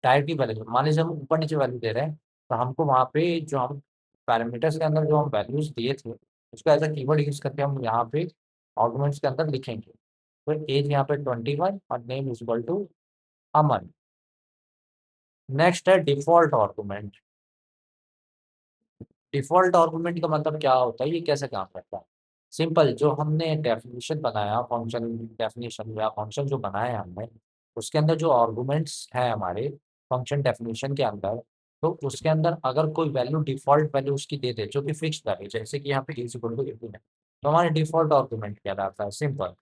टाइप की वैल्यू, मान लीजिए हम ऊपर नीचे वैल्यू दे रहे हैं, तो हमको वहाँ पे जो हम पैरामीटर्स के अंदर जो हम वैल्यूज दिए थे उसको एज अ कीवर्ड यूज करके हम यहाँ पे आर्गुमेंट्स के अंदर लिखेंगे। तो एज यहाँ पे 21 और name is equal to Aman. Next है डिफॉल्ट आर्गुमेंट। डिफॉल्ट आर्गुमेंट का मतलब क्या होता है, ये कैसे काम करता है? सिंपल, जो हमने डेफिनेशन बनाया, फंक्शन डेफिनेशन या फंक्शन जो बनाया हमने, उसके अंदर जो आर्गुमेंट्स हैं हमारे फंक्शन डेफिनेशन के अंदर, तो उसके अंदर अगर कोई वैल्यू डिफॉल्ट वैल्यू उसकी दे दे जो कि फिक्स वैल्यू, जैसे कि यहाँ पे इज इक्वल टू 18 है, तो हमारे डिफॉल्ट आर्गुमेंट कहलाता है। सिंपल,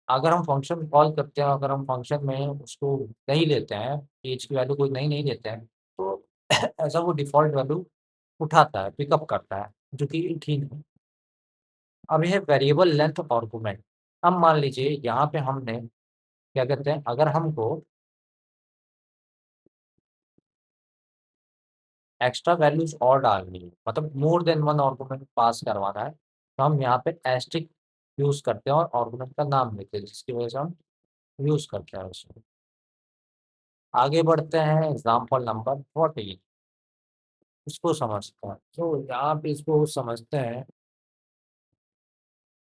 अगर हम फंक्शन कॉल करते हैं, अगर हम फंक्शन में उसको नहीं लेते हैं, एज की वैल्यू कोई नहीं नहीं लेते हैं, तो ऐसा वो डिफॉल्ट वैल्यू उठाता है, पिकअप करता है, जो कि ठीक है। अब ये वेरिएबल लेंथ आर्गुमेंट। अब मान लीजिए यहाँ पे हमने क्या कहते हैं, अगर हमको एक्स्ट्रा वैल्यूज और डालनी है, मतलब मोर देन वन आर्गुमेंट पास करवाना है, तो हम यहाँ पे एस्टिक यूज करते हैं और आर्गुमेंट का नाम लेते हैं, जिसकी वजह से हम यूज करते हैं उसको। आगे बढ़ते हैं एग्जाम्पल नंबर 14, इसको समझते हैं। तो यहाँ पे इसको समझते हैं,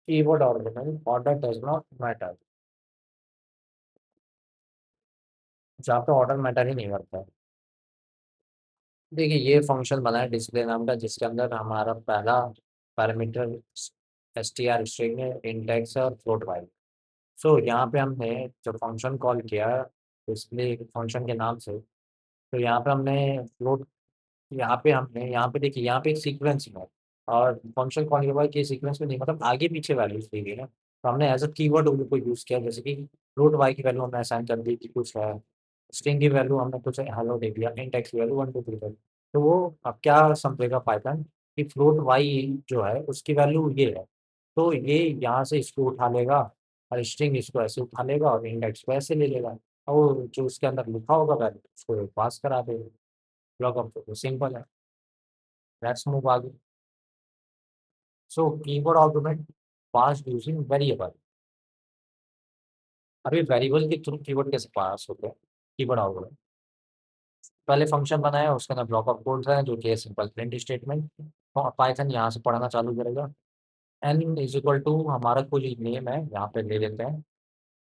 keyword argument order does not matter, जहाँ पे ऑर्डर मैटर ही नहीं करता है। देखिए, ये फंक्शन बना है डिस्प्ले नाम का, जिसके अंदर हमारा पहला पैरामीटर str स्ट्रिंग है, इंडेक्स है और फ्लोट वाइज। सो यहाँ पे हमने जब फंक्शन कॉल किया डिस्प्ले फंक्शन के नाम से, तो यहाँ पे हमने फ्लोट, यहाँ पे देखिए, यहाँ पे एक सीक्वेंस है, और फंक्शन कॉल के बाद ये सीक्वेंस में नहीं, मतलब आगे पीछे वैल्यूज दी गई है, तो हमने एज अ कीवर्ड उनको यूज किया, जैसे कि फ्लोट वाई की वैल्यू हमने असाइन कर दी कि कुछ है, स्ट्रिंग की वैल्यू हमने कुछ हेलो दे दिया, int x की वैल्यू 1 2 3 4। तो वो अब क्या समझेगा पाइथन कि फ्लोट वाई जो है उसकी वैल्यू ये है, तो ये यहाँ से इसको उठा लेगा, और स्ट्रिंग इसको ऐसे उठा लेगा, और इंडेक्स को ऐसे ले लेगा, और जो उसके अंदर लिखा होगा वैल्यू उसको पास करा देगा। ब्लॉक ऑफ, तो सिंपल है। लेट्स मूव आगे। सो कीवर्ड आर्गुमेंट पास यूजिंग वेरिएबल। अभी वेरिएबल के थ्रू कीवर्ड कैसे पास होते हैं? कीवर्ड आर्गुमेंट, पहले फंक्शन बनाया, उसके अंदर ब्लॉक ऑफ कोड्स है जो कि है सिंपल प्रिंट स्टेटमेंट, तो पाइथन यहाँ से पढ़ना चालू करेगा। एन इज इक्वल टू हमारा कोई नेम है, यहाँ पे ले लेते हैं,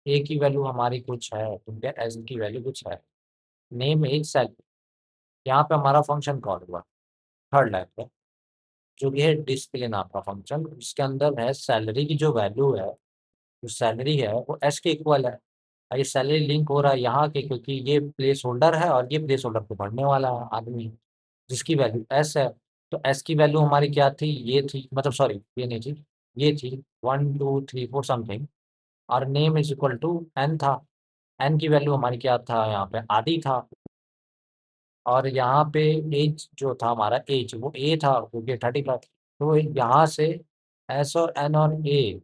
ए की वैल्यू हमारी कुछ है, ठीक है, एस की वैल्यू कुछ है, नेम एज सैलरी, यहाँ पे हमारा फंक्शन कॉल हुआ थर्ड लाइन पे, जो कि है डिस्प्ले नाम का फंक्शन, उसके अंदर है सैलरी की जो वैल्यू है, जो सैलरी है वो एस के इक्वल है। और ये सैलरी लिंक हो रहा है यहाँ के, क्योंकि ये प्लेस होल्डर है और ये प्लेस होल्डर को भरने वाला है आदमी, जिसकी वैल्यू एस है। तो एस की वैल्यू हमारी क्या थी, ये थी, मतलब सॉरी ये नहीं थी, ये थी 1 2 3 4 समथिंग, और name is equal to N था। एन की वैल्यू हमारी क्या था, यहाँ पे आदि था, और यहाँ पे एज जो था हमारा एज वो ए था, क्योंकि 35। तो यहाँ से एस और एन और ए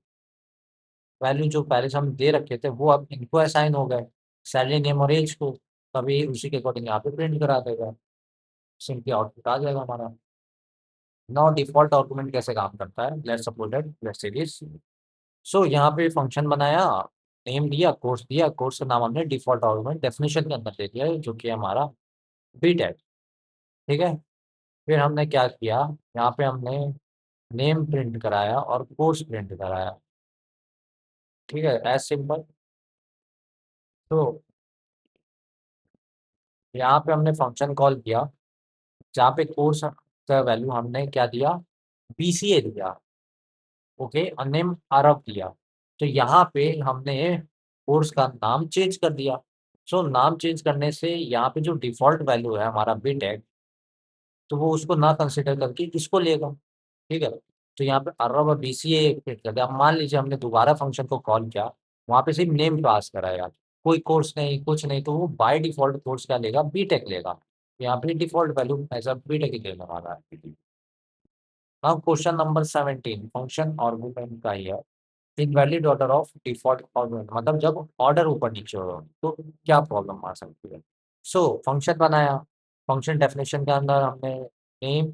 वैल्यू जो पहले से हम दे रखे थे वो अब इनको असाइन हो गए, सैलरी नेम और एज को। तभी उसी के अकॉर्डिंग यहाँ पे प्रिंट करा देगा, सिंपली आउटपुट आ जाएगा हमारा। नाउ डिफॉल्ट आर्गुमेंट कैसे काम करता है, let's suppose that, let's say this. So यहाँ पे फंक्शन बनाया, नेम दिया, कोर्स दिया, कोर्स का नाम हमने डिफॉल्ट आर्गुमेंट डेफिनेशन के अंदर दे दिया है, जो कि हमारा बीटेक। ठीक है, फिर हमने क्या किया, यहाँ पे हमने नेम प्रिंट कराया और कोर्स प्रिंट कराया। ठीक है, एज सिंपल। तो यहाँ पे हमने फंक्शन कॉल किया, जहाँ पे कोर्स का वैल्यू हमने क्या दिया, बीसीए दिया। ओके, और नेम आरब दिया। तो यहाँ पे हमने कोर्स का नाम चेंज कर दिया। सो नाम चेंज करने से यहाँ पे जो डिफॉल्ट वैल्यू है हमारा बीटेक, तो वो उसको ना कंसिडर करके इसको लेगा। ठीक है, तो यहाँ पे अरब और बीसीए फिट कर दिया। अब मान लीजिए हमने दोबारा फंक्शन को कॉल किया, वहाँ पे सिर्फ नेम पास करा यार, कोई कोर्स नहीं, कुछ नहीं, तो वो बाय डिफॉल्ट कोर्स क्या लेगा, बीटेक लेगा। यहाँ पे डिफॉल्ट वैल्यू ऐसा बीटेक ही देने वाला है। अब क्वेश्चन नंबर 17 फंक्शन आर्गुमेंट का ही है। Invalid order of default argument, मतलब जब ऑर्डर ऊपर नीचे हो तो क्या प्रॉब्लम आ सकती है। सो फंक्शन बनाया, फंक्शन डेफिनेशन के अंदर हमने नेम,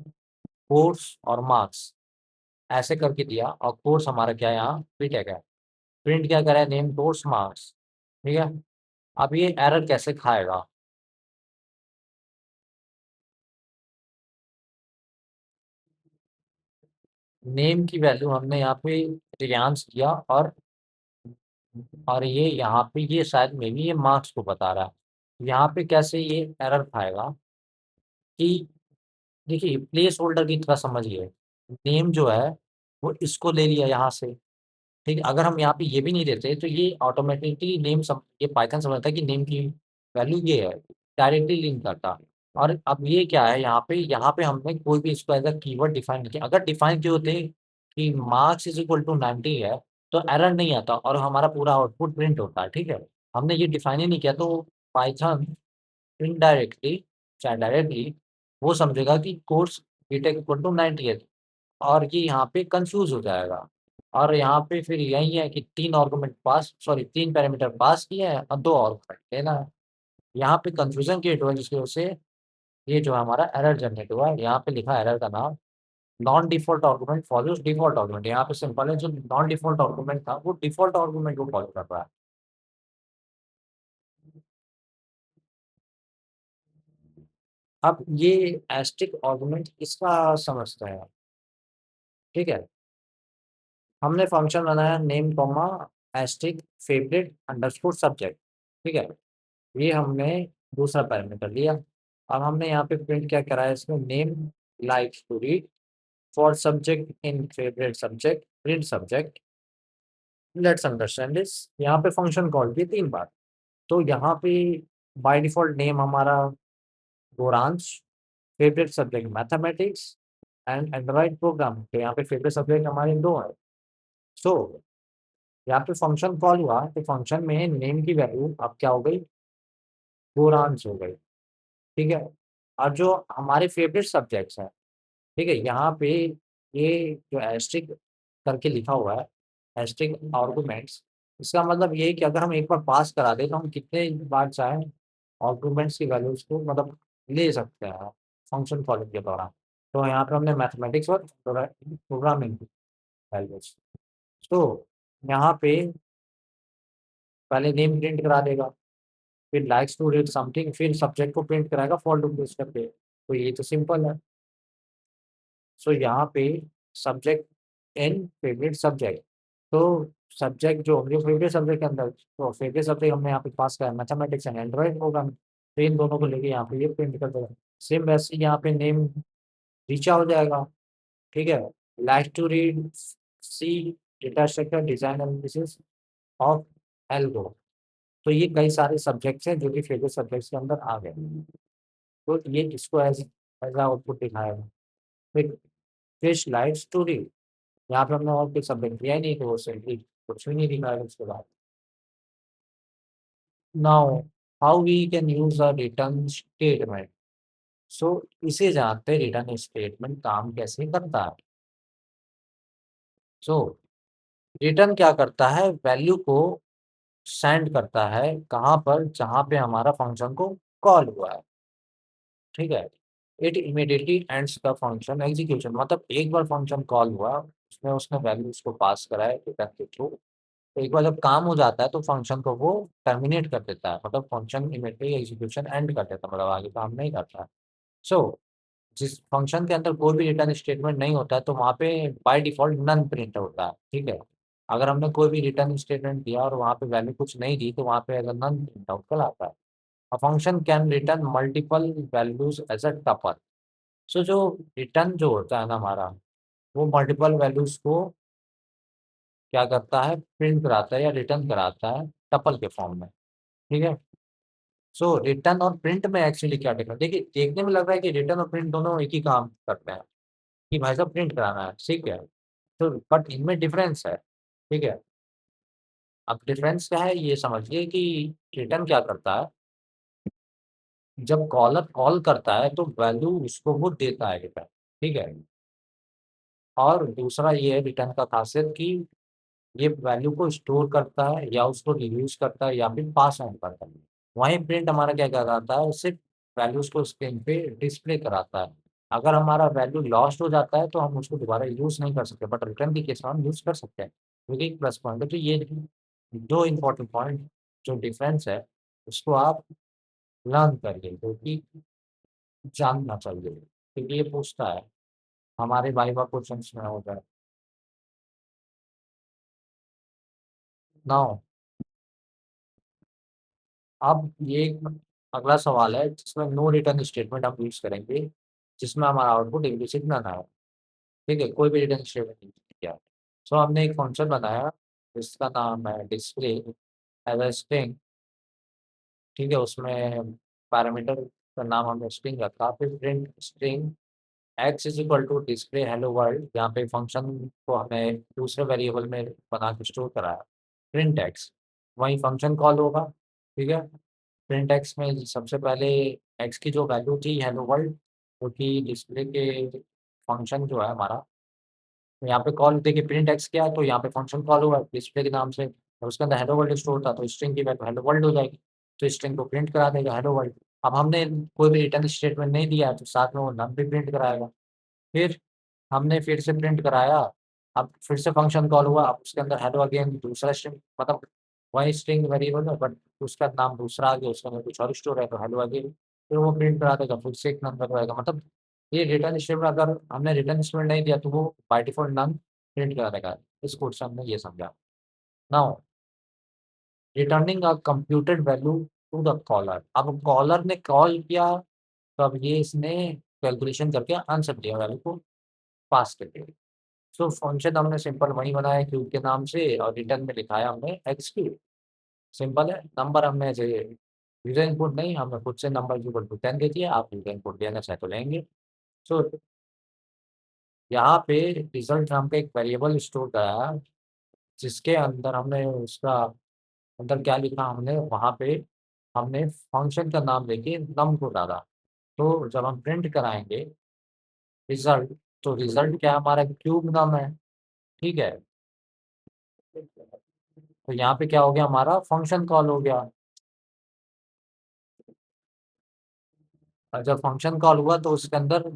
कोर्स और मार्क्स ऐसे करके दिया, और कोर्स हमारा क्या है यहाँ बीटेक है। प्रिंट क्या करा है, नेम, कोर्स, मार्क्स। ठीक है, अब ये एरर कैसे खाएगा। नेम की वैल्यू हमने यहाँ पे रियांश किया, और ये यहाँ पे ये शायद में भी ये मार्क्स को बता रहा है। यहाँ पे कैसे ये एरर खाएगा कि देखिए प्लेस होल्डर की तरह समझिए, नेम जो है वो इसको ले लिया यहाँ से। ठीक है, अगर हम यहाँ पे ये भी नहीं देते तो ये ऑटोमेटिकली ये पाइथन समझता है कि नेम की वैल्यू ये है, डायरेक्टली लिंक करता। और अब ये क्या है, यहाँ पे हमने कोई भी इसको एज अ कीवर्ड डिफाइन नहीं किया। अगर डिफाइन किए होते कि मार्क्स इज इक्वल टू 90 है, तो एरर नहीं आता और हमारा पूरा आउटपुट प्रिंट होता है। ठीक है, हमने ये डिफाइन ही नहीं किया, तो पाइथन इनडायरेक्टली चाहे डायरेक्टली वो समझेगा कि कोर्स बीटेक इक्वल टू 90 है, और ये यहाँ पे कंफ्यूज हो जाएगा। और यहाँ पे फिर यही है कि तीन पैरामीटर पास किए हैं और दो और लेना है। यहाँ पे कंफ्यूजन क्रिएट हुआ, जिसकी वजह से ये जो हमारा एरर जनरेट हुआ है। यहाँ पे लिखा एरर का नाम, non default argument follows default argument. यहाँ पे सिंपल है, जो नॉन डिफॉल्ट आर्गुमेंट था वो डिफॉल्ट आर्गुमेंट को फॉलो कर रहा है। अब ये एस्टिक आर्गुमेंट इसका समझते हैं। ठीक है, हमने फंक्शन बनाया name comma asterisk favourite underscore subject. ठीक है, ये हमने दूसरा पैरामीटर लिया। अब हमने यहाँ पे प्रिंट क्या करा है, इसमें name likes to read for subject in favourite subject print subject. Let's understand this. यहाँ पे फंक्शन कॉल किए 3 बार। तो यहाँ पे बाय डिफॉल्ट नेम हमारा Gauransh, favourite subject mathematics and Android program. तो यहाँ पे फेवरेट सब्जेक्ट हमारे दो है। सो यहाँ पे फंक्शन कॉल हुआ तो फंक्शन में नेम की वैल्यू अब क्या हो गई, गोरांश हो गई। ठीक है, और जो हमारे फेवरेट सब्जेक्ट्स हैं, ठीक है, यहाँ पे ये जो एस्ट्रिक करके लिखा हुआ है, एस्ट्रिक आर्गुमेंट्स, इसका मतलब ये है कि अगर हम एक बार पास करा दें तो हम कितने बार चाहें आर्गुमेंट्स की वैल्यूज को मतलब ले सकते हैं फंक्शन कॉलिंग के दौरान। तो यहाँ पे हमने मैथमेटिक्स और प्रोग्रामिंग वैल्यूज। तो यहाँ पे पहले नेम प्रिंट करा देगा, फिर लाइक्स टू रीड समथिंग, फिर सब्जेक्ट को प्रिंट कराएगा फॉर टू प्लेस करके। तो ये तो सिंपल है। सो यहाँ पे सब्जेक्ट एन फेवरेट सब्जेक्ट, तो सब्जेक्ट जो होंगे फेवरेट सब्जेक्ट के अंदर, तो फेवरेट सब्जेक्ट हमने यहाँ पे पास करा मैथमेटिक्स एंड एंड्रॉइड प्रोग्राम। तो इन दोनों को लेके यहाँ पे ये प्रिंट कर देगा। सेम वैसे ही यहाँ पे नेम रीचा हो जाएगा। ठीक है, like to read C data structure design analysis of algo. तो ये कई सारे सब्जेक्ट्स हैं जो कि फेवरेट सब्जेक्ट्स के अंदर आ गए। तो ये इसको एज एज आउटपुट दिखाएगा। फिर फिश लाइक स्टोरी, यहाँ पे हमने और कुछ सब्जेक्ट दिया ही नहीं, तो वो सिंपली कुछ भी नहीं दिखाएगा उसके बाद। Now how we can use a return statement. So इसे जानते हैं रिटर्न स्टेटमेंट काम कैसे करता है। सो रिटर्न क्या करता है, वैल्यू को सेंड करता है कहाँ पर, जहाँ पे हमारा फंक्शन को कॉल हुआ है, ठीक है। It immediately ends the function execution, मतलब एक बार फंक्शन कॉल हुआ, उसमें उसने वैल्यू उसको पास करा है रिटर्न के थ्रू, तो एक बार जब काम हो जाता है तो फंक्शन को वो टर्मिनेट कर देता है, मतलब फंक्शन इमीडिएटली एग्जीक्यूशन एंड कर देता है, मतलब आगे काम नहीं करता है। सो जिस फंक्शन के अंदर कोई भी रिटर्न स्टेटमेंट नहीं होता है तो वहाँ पे बाय डिफ़ॉल्ट नन प्रिंट होता है, ठीक है। अगर हमने कोई भी रिटर्न स्टेटमेंट दिया और वहाँ पे वैल्यू कुछ नहीं दी तो वहाँ पे अगर नन प्रिंट आउट कहलाता है। A function can return multiple values as a tuple. So जो रिटर्न जो होता है ना हमारा, वो मल्टीपल वैल्यूज को क्या करता है, प्रिंट कराता है या रिटर्न कराता है टपल के फॉर्म में, ठीक है। सो रिटर्न और प्रिंट में एक्चुअली क्या डिफरेंस, देखिए देखने में लग रहा है कि रिटर्न और प्रिंट दोनों एक ही काम करते हैं, कि भाई साहब प्रिंट कराना है, ठीक है। तो बट इनमें डिफरेंस है, ठीक है। अब डिफरेंस क्या है ये समझिए कि रिटर्न क्या करता है, जब कॉलर कॉल करता है तो वैल्यू उसको वो देता है रिटर्न, ठीक है। और दूसरा ये है रिटर्न का खासियत कि ये वैल्यू को स्टोर करता है या उसको रिड्यूस करता है या फिर पास ऑन करता है। वहीं प्रिंट हमारा क्या कराता है, सिर्फ वैल्यूज को स्क्रीन पे डिस्प्ले कराता है। अगर हमारा वैल्यू लॉस्ट हो जाता है तो हम उसको दोबारा यूज़ नहीं कर सकते, बट रिटर्न के केस में हम यूज़ कर सकते हैं, क्योंकि एक प्लस पॉइंट है। तो ये दो इम्पोर्टेंट पॉइंट जो डिफरेंस है उसको आप लर्न करिए, क्योंकि जानना चाहिए, क्योंकि ये पूछता है हमारे वाइवा क्वेश्चंस में होता है। नाउ अब ये एक अगला सवाल है जिसमें नो रिटर्न स्टेटमेंट हम यूज़ करेंगे, जिसमें हमारा आउटपुट इम्प्लिसिट ना आए, ठीक है, कोई भी रिटर्न स्टेटमेंट नहीं किया। सो हमने एक फंक्शन बनाया जिसका नाम है डिस्प्ले एज अ स्ट्रिंग, ठीक है। उसमें पैरामीटर का नाम हमने स्ट्रिंग रखा, फिर print string X is equal to display hello world, यहाँ पे फंक्शन को हमें दूसरे वेरिएबल में बना के स्टोर कराया, प्रिंट एक्स, वहीं फंक्शन कॉल होगा, ठीक है। प्रिंट एक्स में सबसे पहले एक्स की जो वैल्यू थी हेलो वर्ल्ड, जो कि डिस्प्ले के फंक्शन जो है हमारा, तो यहाँ पे कॉल देखिए प्रिंट एक्स क्या है, तो यहाँ पे फंक्शन कॉल हुआ डिस्प्ले के नाम से, और उसके अंदर हेलो वर्ल्ड स्टोर था, तो स्ट्रिंग की वैल्यू हेलो वर्ल्ड हो जाएगी, तो स्ट्रिंग को प्रिंट करा देगा हेलो वर्ल्ड। अब हमने कोई भी रिटर्न स्टेटमेंट नहीं दिया है तो साथ में वो नम भी प्रिंट कराएगा। फिर हमने फिर से प्रिंट कराया, अब फिर से फंक्शन कॉल हुआ, अब उसके अंदर हेलो अगेन दूसरा स्ट्रिंग, मतलब वही स्ट्रिंग वेरिएबल है बट उसका नाम दूसरा आ गया, उसके अंदर कुछ और स्टोर है तो हेलो अगेन, फिर वो प्रिंट करा देगा, फिर से एक नंबर रहेगा, मतलब ये रिटर्न स्टेटमेंट अगर हमने रिटर्न स्टेटमेंट नहीं दिया तो वो बाय डिफॉल्ट नन प्रिंट करा देगा। इस कोड से हमने ये समझा। Now returning a computed value to the caller, अब कॉलर ने कॉल किया तो अब ये इसने कैलकुलेशन करके आंसर दिया, वैल्यू को पास करके। सो फंक्शन हमने सिंपल वही बनाया क्यूब के नाम से, और रिटर्न में लिखाया हमने एक्स क्यूब, सिंपल है। नंबर हमने ऐसे यूजर इनपुट नहीं, हमने खुद से नंबर इक्वल टू 10 दे दिया, आप यूजर इनपुट देना चाहे तो लेंगे। सो यहाँ पे रिजल्ट नाम का एक वेरिएबल स्टोर कराया, जिसके अंदर हमने उसका अंदर क्या लिखा, हमने वहाँ पे हमने फंक्शन का नाम लेके नम को डाला। तो जब हम प्रिंट कराएंगे रिजल्ट, तो रिजल्ट क्या हमारा क्यूब नम है, ठीक है। तो यहाँ पे क्या हो गया, हमारा फंक्शन कॉल हो गया, और जब फंक्शन कॉल हुआ तो उसके अंदर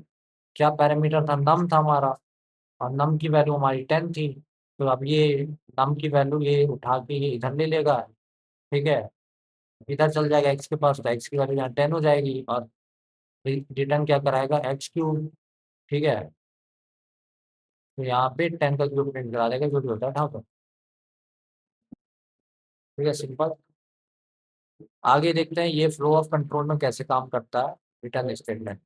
क्या पैरामीटर था, नम था हमारा, और नम की वैल्यू हमारी 10 थी। तो अब ये नम की वैल्यू ये उठा के ये इधर ले लेगा, ठीक है, इधर चल जाएगा एक्स के पास, तो एक्स की वैल्यू यहाँ 10 हो जाएगी, और रिटर्न क्या कराएगा एक्स क्यूब, ठीक है। तो यहाँ पे 10 का क्यूब प्रिंट करा देगा जो भी होता है ठाकुर, ठीक है, सिंपल। आगे देखते हैं ये फ्लो ऑफ कंट्रोल में कैसे काम करता है रिटर्न स्टेटमेंट।